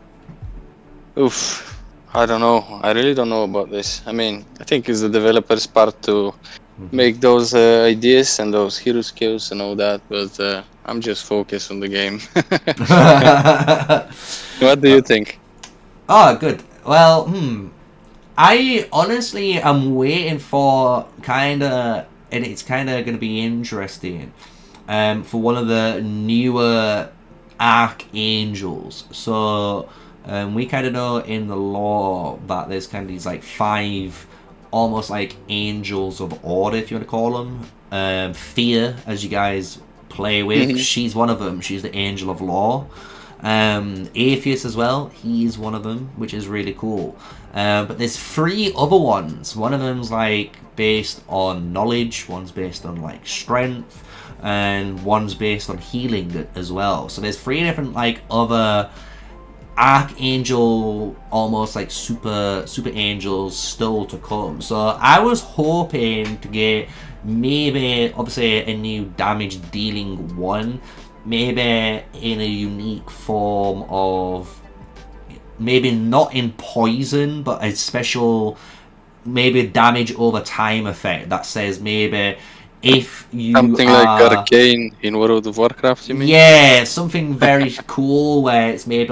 Oof, I don't know. I really don't know about this. I mean, I think it's the developer's part to make those ideas and those hero skills and all that, but I'm just focused on the game. What do you think? Oh, good. Well, I honestly am waiting for and it's kind of going to be interesting, for one of the newer archangels. So, we kind of know in the lore that there's kind of these like 5 almost like angels of order, if you want to call them. Fear, as you guys play with, she's one of them. She's the angel of law. Atheist as well, he's one of them, which is really cool. But there's 3 other ones. One of them's like based on knowledge, one's based on like strength, and one's based on healing as well. So there's 3 different like other archangel, almost like super angels still to come. So I was hoping to get maybe obviously a new damage dealing one, maybe in a unique form of, maybe not in poison, but a special maybe damage over time effect that says maybe if you something like Arcane in World of Warcraft, you mean? Yeah, something very cool where it's maybe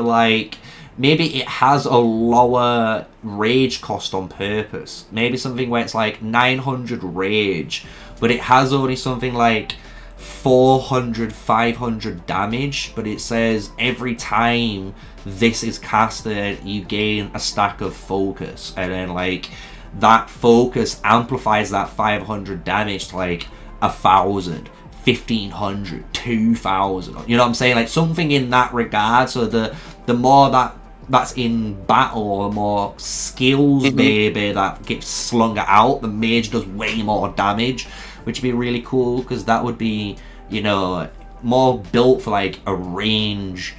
it has a lower rage cost on purpose. Maybe something where it's like 900 rage, but it has only something like 400, 500 damage, but it says every time this is casted, you gain a stack of focus, and then like that focus amplifies that 500 damage to like 1,000, 1,500, 2,000. You know what I'm saying? Like something in that regard. So the more that's in battle, or the more skills maybe that gets slung out, the mage does way more damage, which would be really cool, because that would be, you know, more built for like a rage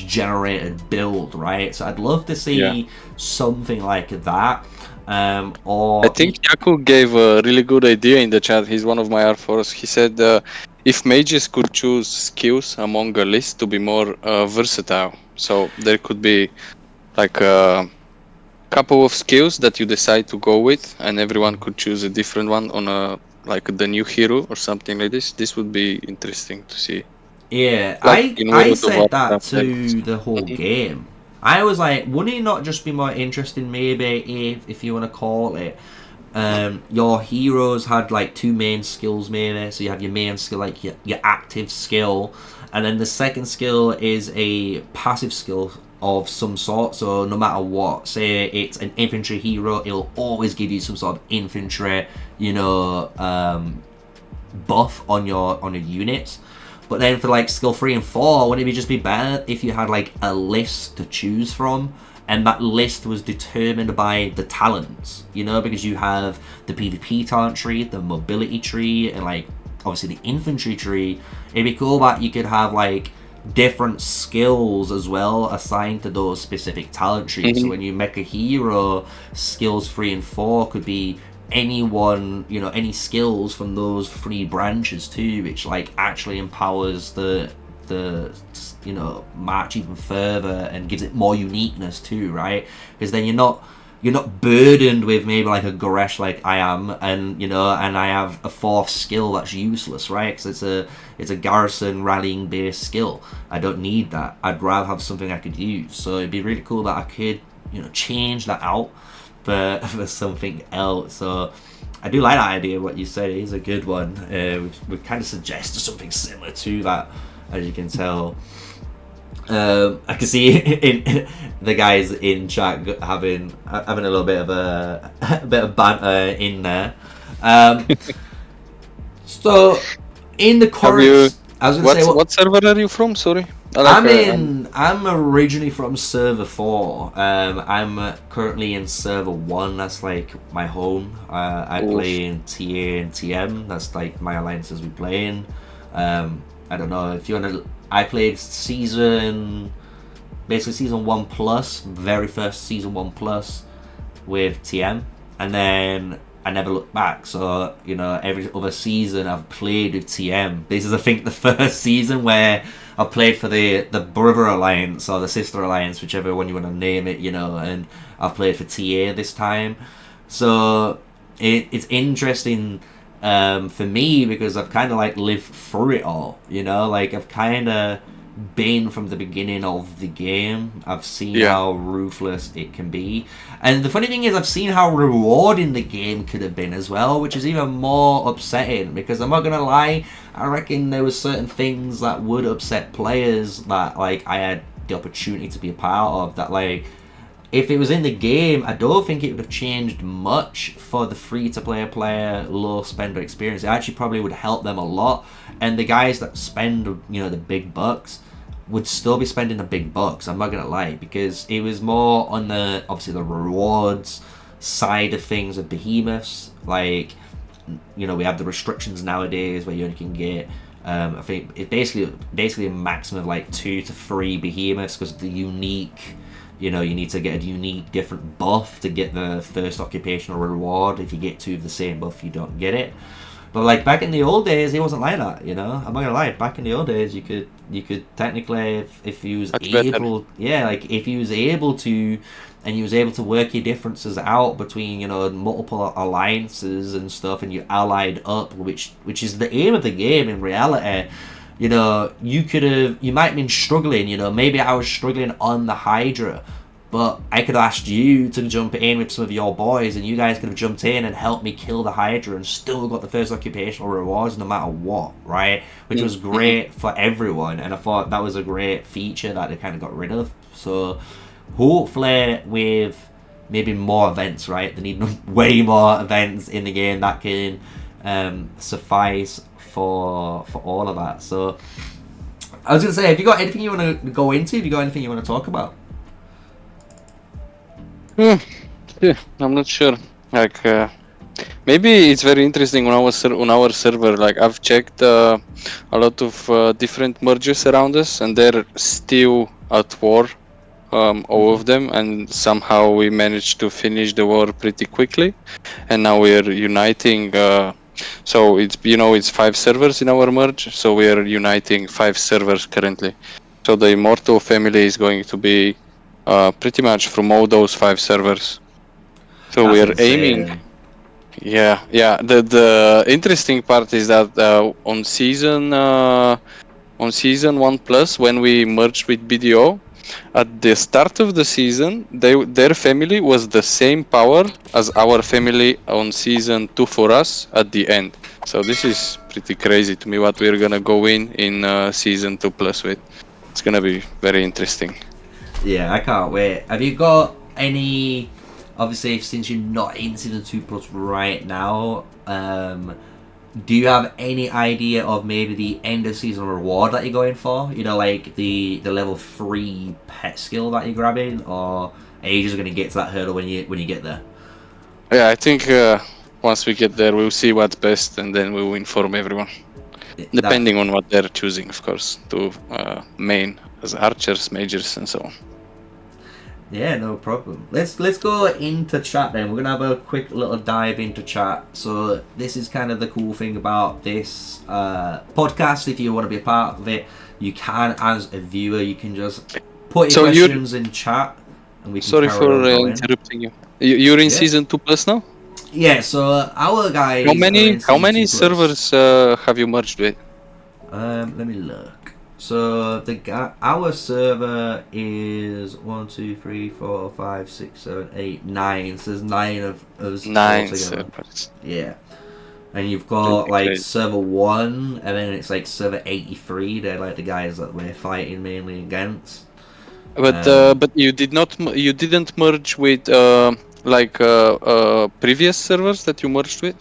generated build, right? So I'd love to see something like that. Or I think Yaku gave a really good idea in the chat. He's one of my R4s. He said if mages could choose skills among a list to be more versatile, so there could be like a couple of skills that you decide to go with, and everyone could choose a different one on a like the new hero or something like this. This would be interesting to see. Yeah, Like I said that to the whole game. I was like, wouldn't it not just be more interesting maybe if you want to call it, your heroes had like 2 main skills maybe, so you have your main skill, like your active skill, and then the second skill is a passive skill of some sort. So no matter what, say it's an infantry hero, it'll always give you some sort of infantry, you know, buff on your units. But then for like skill 3 and 4, wouldn't it just be better if you had like a list to choose from, and that list was determined by the talents, you know, because you have the PvP talent tree, the mobility tree, and like obviously the infantry tree. It'd be cool that you could have like different skills as well assigned to those specific talent trees. So when you make a hero, skills 3 and 4 could be anyone, you know, any skills from those 3 branches too, which like actually empowers the you know, march even further and gives it more uniqueness too, right? Because then you're not you're not burdened with maybe like a Goresh like I am, and and I have a fourth skill that's useless, right? Because it's a garrison rallying based skill. I don't need that. I'd rather have something I could use. So it'd be really cool that I could change that out for something else. So I do like that idea. What you said is a good one. We kind of suggested something similar to that, as you can tell. I can see in the guys in chat having a little bit of a bit of banter in there. So in the current, I was going to say, what server are you from? Sorry, I'm originally from server 4. I'm currently in server 1. That's like my home. I play in TA and TM. That's like my alliances we play in. I don't know if you want to. I played season 1 plus, very first season 1 plus with TM, and then I never looked back. So every other season I've played with TM. This is I think the first season where I've played for the brother alliance or the sister alliance, whichever one you want to name it, and I've played for TA this time. So it's interesting. For me, because I've kind of like lived through it all, like I've kind of been from the beginning of the game. I've seen how ruthless it can be, and the funny thing is I've seen how rewarding the game could have been as well, which is even more upsetting, because I'm not gonna lie, I reckon there were certain things that would upset players that like I had the opportunity to be a part of, that like if it was in the game, I don't think it would have changed much for the free-to-play player, low spender experience. It actually probably would help them a lot. And the guys that spend, the big bucks would still be spending the big bucks. I'm not going to lie, because it was more on obviously the rewards side of things of behemoths. Like, we have the restrictions nowadays where you only can get I think it's basically a maximum of like 2 to 3 behemoths, because the unique... you need to get a unique different buff to get the first occupational reward. If you get 2 of the same buff, you don't get it. But like back in the old days, it wasn't like that, I'm not gonna lie. Back in the old days, you could technically, if you was able, if you was able to, and you was able to work your differences out between multiple alliances and stuff, and you allied up, which is the aim of the game in reality. You might have been struggling, maybe I was struggling on the Hydra, but I could have asked you to jump in with some of your boys, and you guys could have jumped in and helped me kill the Hydra and still got the first occupational rewards no matter what, right? Which was great for everyone, and I thought that was a great feature that they kind of got rid of. So hopefully with maybe more events, right? They need way more events in the game that can suffice for all of that. So I was gonna say, have you got anything you want to go into? Have you got anything you want to talk about? Yeah, I'm not sure. Like maybe it's very interesting on our server. Like I've checked a lot of different merges around us, and they're still at war, all of them, and somehow we managed to finish the war pretty quickly, and now we're uniting. So it's 5 servers in our merge, so we are uniting 5 servers currently. So the Immortal family is going to be pretty much from all those 5 servers. So we are aiming. Yeah. The interesting part is that on season 1 plus, when we merged with BDO, at the start of the season, their family was the same power as our family on season 2 for us at the end. So this is pretty crazy to me what we're gonna go in season 2 plus with. It's gonna be very interesting. Yeah, I can't wait. Have you got any... Obviously, since you're not in season 2 plus right now, do you have any idea of maybe the end of season reward that you're going for? Like the level 3 pet skill that you're grabbing, or are you just gonna get to that hurdle when you get there? Yeah, I think once we get there, we'll see what's best, and then we will inform everyone, depending on what they're choosing, of course, to main as archers, mages, and so on. Yeah, no problem. Let's go into chat then. We're gonna have a quick little dive into chat. So this is kind of the cool thing about this podcast. If you want to be a part of it, you can, as a viewer, you can just put your questions in chat, and we can. Sorry for interrupting you. You're in Yeah. season 2 plus now? Yeah, so our guys How are many in season 2 plus. servers have you merged with? Let me look. So our server is 1, 2, 3, 4, 5, 6, 7, 8, 9. So there's 9 of us 9 altogether. servers. Yeah. And you've Pretty got like crazy. server 1, and then it's like server 83. They're like the guys that we're fighting mainly against. But you didn't merge with previous servers that you merged with?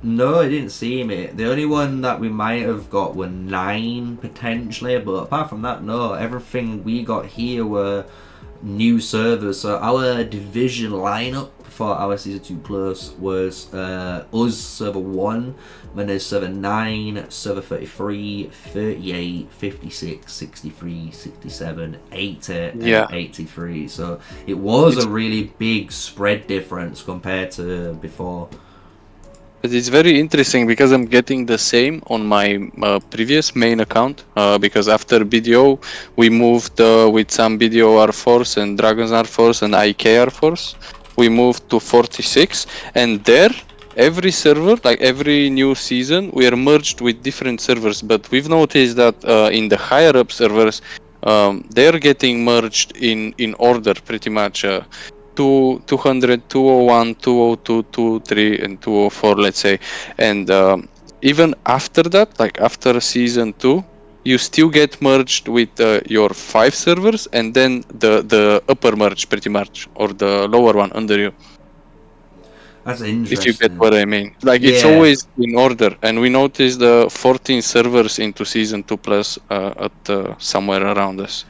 No, I didn't see it. The only one that we might have got were 9 potentially, but apart from that, no. Everything we got here were new servers. So our division lineup for our season 2 plus was us server 1, then there's server 9, server 33, 38, 56, 63, 67, 80, Yeah. and 83. So it was It's a really big spread difference compared to before. But it's very interesting because I'm getting the same on my previous main account. Because after BDO, we moved with some BDO R Force and Dragons R Force and IK R Force. We moved to 46, and there, every server, like every new season, we are merged with different servers. But we've noticed that in the higher up servers, they're getting merged in order pretty much. 200, 201, 202, 203, and 204, let's say. And even after that, like after season 2, you still get merged with your 5 servers, and then the upper merge pretty much, or the lower one under you, That's if you get interesting. what I mean. Like it's Yeah, always in order, and we noticed the 14 servers into season 2 plus at somewhere around us.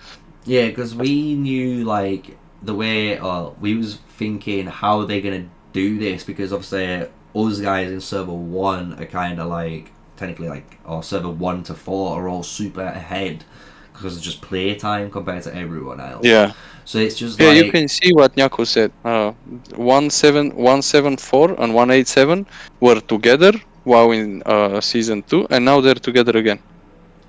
yeah, because we knew like the way, or we was thinking how they're gonna do this, because obviously us guys in server 1 are kind of like technically like, or server 1 to 4 are all super ahead because of just playtime compared to everyone else. Yeah. So it's just Yeah, you like, can see what Nyako said. 174 and 187 were together while in season 2, and now they're together again.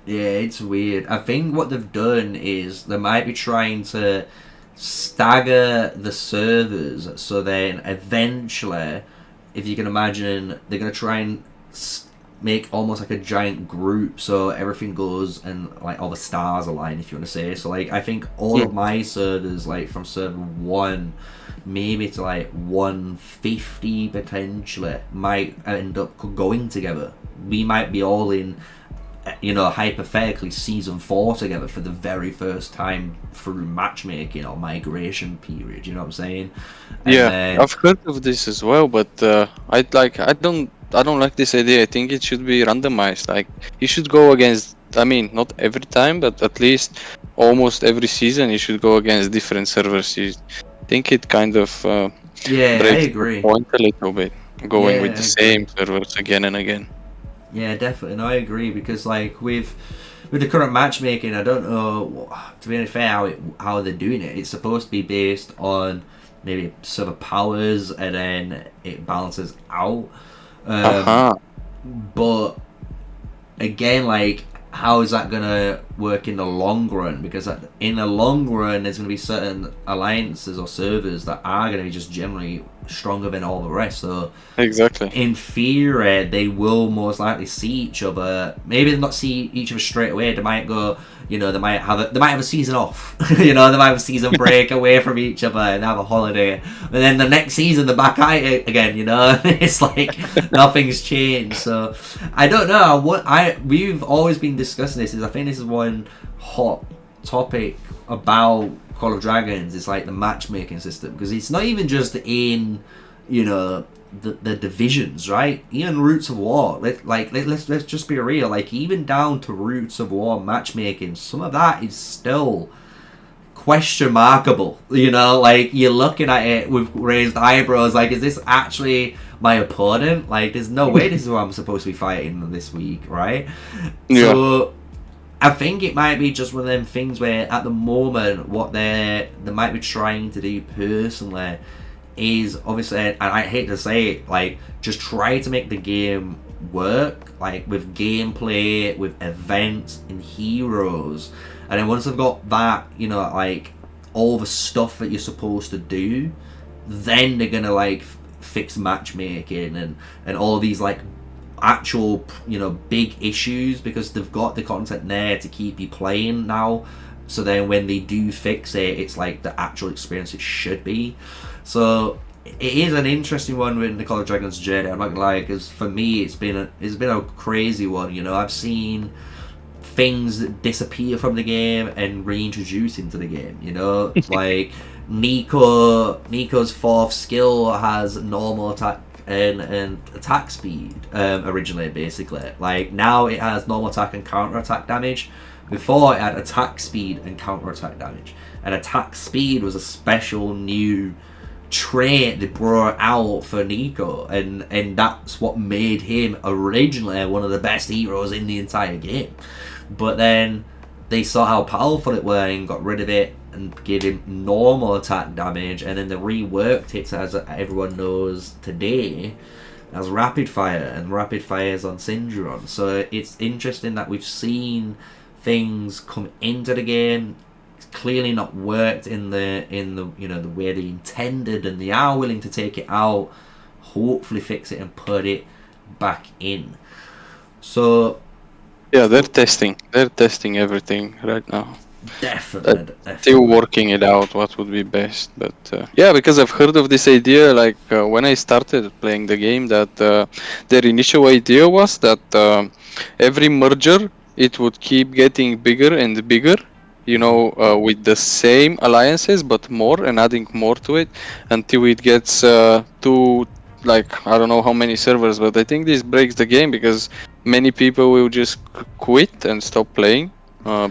yeah, it's weird. I think what they've done is they might be trying to stagger the servers, so then eventually, if you can imagine, they're gonna try and make almost like a giant group, so everything goes and like all the stars align, if you want to say. So like I think all of my servers, like from server 1 maybe to like 150 potentially, might end up going together. We might be all in, you know, hypothetically season 4 together for the very first time through matchmaking or migration period, you know what I'm saying? And Yeah, then, I've heard of this as well, but I don't like this idea. I think it should be randomized. Like you should go against. I mean, not every time, but at least almost every season you should go against different servers. You think it kind of yeah, I breaks the agree. point a little bit, going with Yeah, I the same agree. servers again and again. Yeah, definitely. No, I agree, because like with the current matchmaking, I don't know, to be fair, how they're doing it. It's supposed to be based on maybe server powers, and then it balances out. Uh-huh. But again, like, how is that gonna work in the long run? Because in the long run, there's gonna be certain alliances or servers that are gonna be just generally stronger than all the rest. So Exactly. in theory, they will most likely see each other. Maybe not see each other straight away. They might go, you know, they might have a season off. You know, they might have a season break away from each other and have a holiday. And then the next season, they're back at it again. You know, it's like nothing's changed. So I don't know. We've always been discussing this. I think this is one hot topic about Call of Dragons. It's like the matchmaking system, because it's not even just in, you know, the divisions, right? Even Roots of War, let's just be real. Like even down to Roots of War matchmaking, some of that is still question markable. You know, like you're looking at it with raised eyebrows. Like, is this actually my opponent? Like, there's no way this is who I'm supposed to be fighting this week, right? Yeah. So I think it might be just one of them things where at the moment what they might be trying to do personally is obviously, and I hate to say it, like just try to make the game work, like with gameplay, with events and heroes. And then once I've got that, you know, like all the stuff that you're supposed to do, then they're gonna like fix matchmaking and all these like actual, you know, big issues, because they've got the content there to keep you playing now. So then when they do fix it, it's like the actual experience it should be. So it is an interesting one with the Call of Dragons journey, I'm not gonna lie, because for me it's been a crazy one. You know, I've seen things disappear from the game and reintroduce into the game, you know. Like Nico's fourth skill has normal attack and attack speed originally, basically. Like now it has normal attack and counter attack damage. Before it had attack speed and counter attack damage, and attack speed was a special new trait they brought out for Nico, and that's what made him originally one of the best heroes in the entire game. But then they saw how powerful it were and got rid of it and gave him normal attack damage, and then they reworked it, as everyone knows today, as rapid fire, and rapid fire is on Syndron. So it's interesting that we've seen things come into the game, it's clearly not worked in the you know, the way they intended, and they are willing to take it out, hopefully fix it and put it back in. So yeah, they're testing everything right now. Definitely. Still working it out what would be best, but yeah, because I've heard of this idea, like when I started playing the game, that their initial idea was that every merger, it would keep getting bigger and bigger, you know, with the same alliances but more, and adding more to it until it gets to, like, I don't know how many servers, but I think this breaks the game, because many people will just quit and stop playing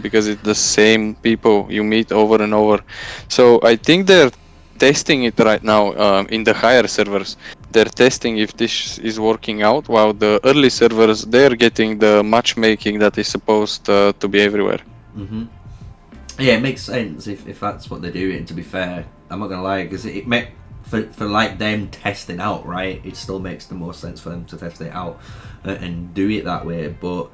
because it's the same people you meet over and over. So I think they're testing it right now in the higher servers. They're testing if this is working out, while the early servers, they're getting the matchmaking that is supposed to be everywhere. Mm-hmm. Yeah, it makes sense if that's what they're doing, to be fair. I'm not gonna lie, because it make for like them testing out, right, it still makes the most sense for them to test it out and do it that way. But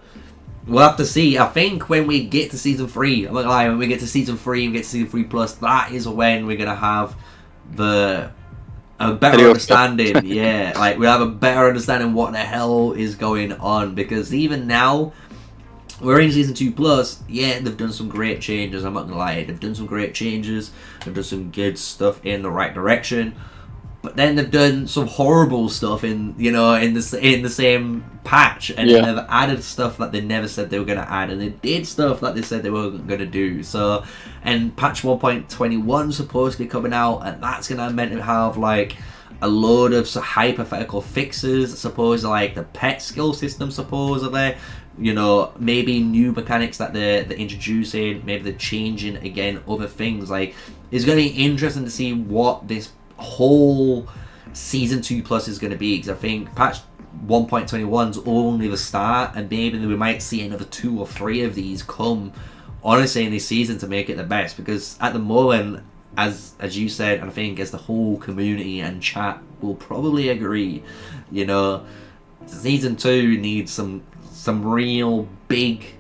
we'll have to see. I think when we get to season 3, I'm not gonna lie, when we get to season 3, we get to season 3 plus, that is when we're gonna have a better understanding. Yeah, like we'll have a better understanding what the hell is going on, because even now we're in season 2 plus. Yeah, they've done some great changes, I'm not gonna lie, they've done some great changes, they've done some good stuff in the right direction, but then they've done some horrible stuff in, you know, in the same patch, and then they've added stuff that they never said they were going to add, and they did stuff that they said they weren't going to do. So, and patch 1.21 supposed to be coming out, and that's going to meant to have like a load of hypothetical fixes, supposedly like the pet skill system, supposedly, you know, maybe new mechanics that they're introducing, maybe they're changing again other things. Like, it's going to be interesting to see what this whole season 2 plus is going to be, because I think patch 1.21 is only the start, and maybe we might see another 2 or 3 of these come, honestly, in this season to make it the best. Because at the moment, as you said, and I think as the whole community and chat will probably agree, you know, season 2 needs some real big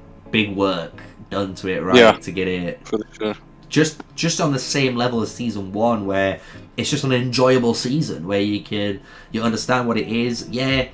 work done to it, right, to get it for sure just on the same level as season 1, where it's just an enjoyable season where you understand what it is. Yeah,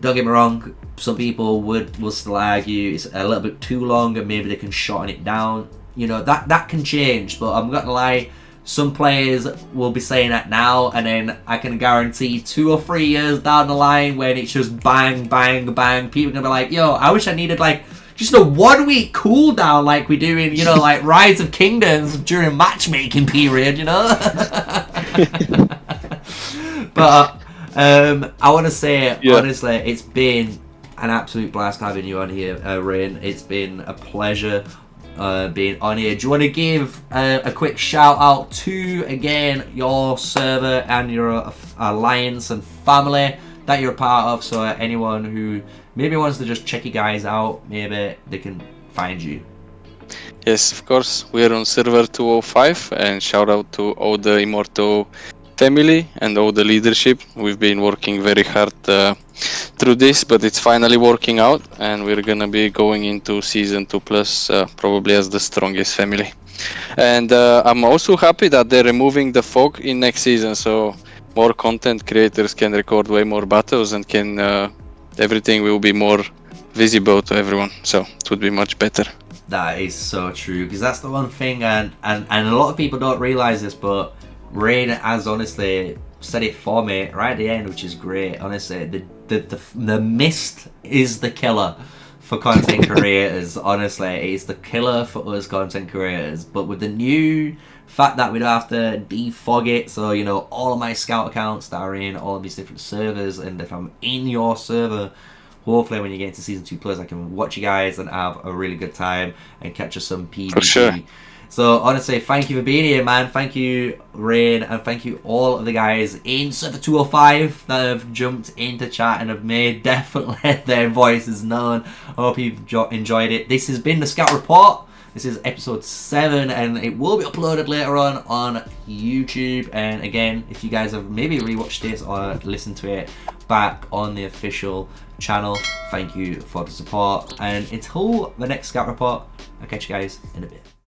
don't get me wrong, some people will still argue it's a little bit too long and maybe they can shorten it down. You know, that can change, but I'm not gonna lie, some players will be saying that now, and then I can guarantee 2 or 3 years down the line, when it's just bang bang bang, people are gonna be like, yo, I wish I needed like just a 1 week cooldown like we do in, you know, like Rise of Kingdoms during matchmaking period, you know. But I want to say, honestly, it's been an absolute blast having you on here, Rain. It's been a pleasure being on here. Do you want to give a quick shout out to, again, your server and your alliance and family that you're a part of, so anyone who maybe wants to just check you guys out, maybe they can find you? Yes, of course. We are on server 205, and shout out to all the Immortal family and all the leadership. We've been working very hard through this, but it's finally working out, and we're gonna be going into season 2 plus probably as the strongest family. And I'm also happy that they're removing the fog in next season, so more content creators can record way more battles and can everything will be more visible to everyone. So it would be much better. That is so true, because that's the one thing, and a lot of people don't realize this, but Rain has honestly said it for me right at the end, which is great. Honestly, the mist is the killer for content creators. Honestly, it's the killer for us content creators. But with the new fact that we don't have to defog it, so you know, all of my scout accounts that are in all of these different servers, and if I'm in your server, hopefully when you get into Season 2 Plus, I can watch you guys and have a really good time and catch us some PvP. For sure. So honestly, thank you for being here, man. Thank you, Rain, and thank you all of the guys in Server 205 that have jumped into chat and have made definitely their voices known. I hope you've enjoyed it. This has been the Scout Report. This is episode 7, and it will be uploaded later on YouTube. And again, if you guys have maybe rewatched this or listened to it back on the official channel, thank you for the support. And until the next Scout Report, I'll catch you guys in a bit.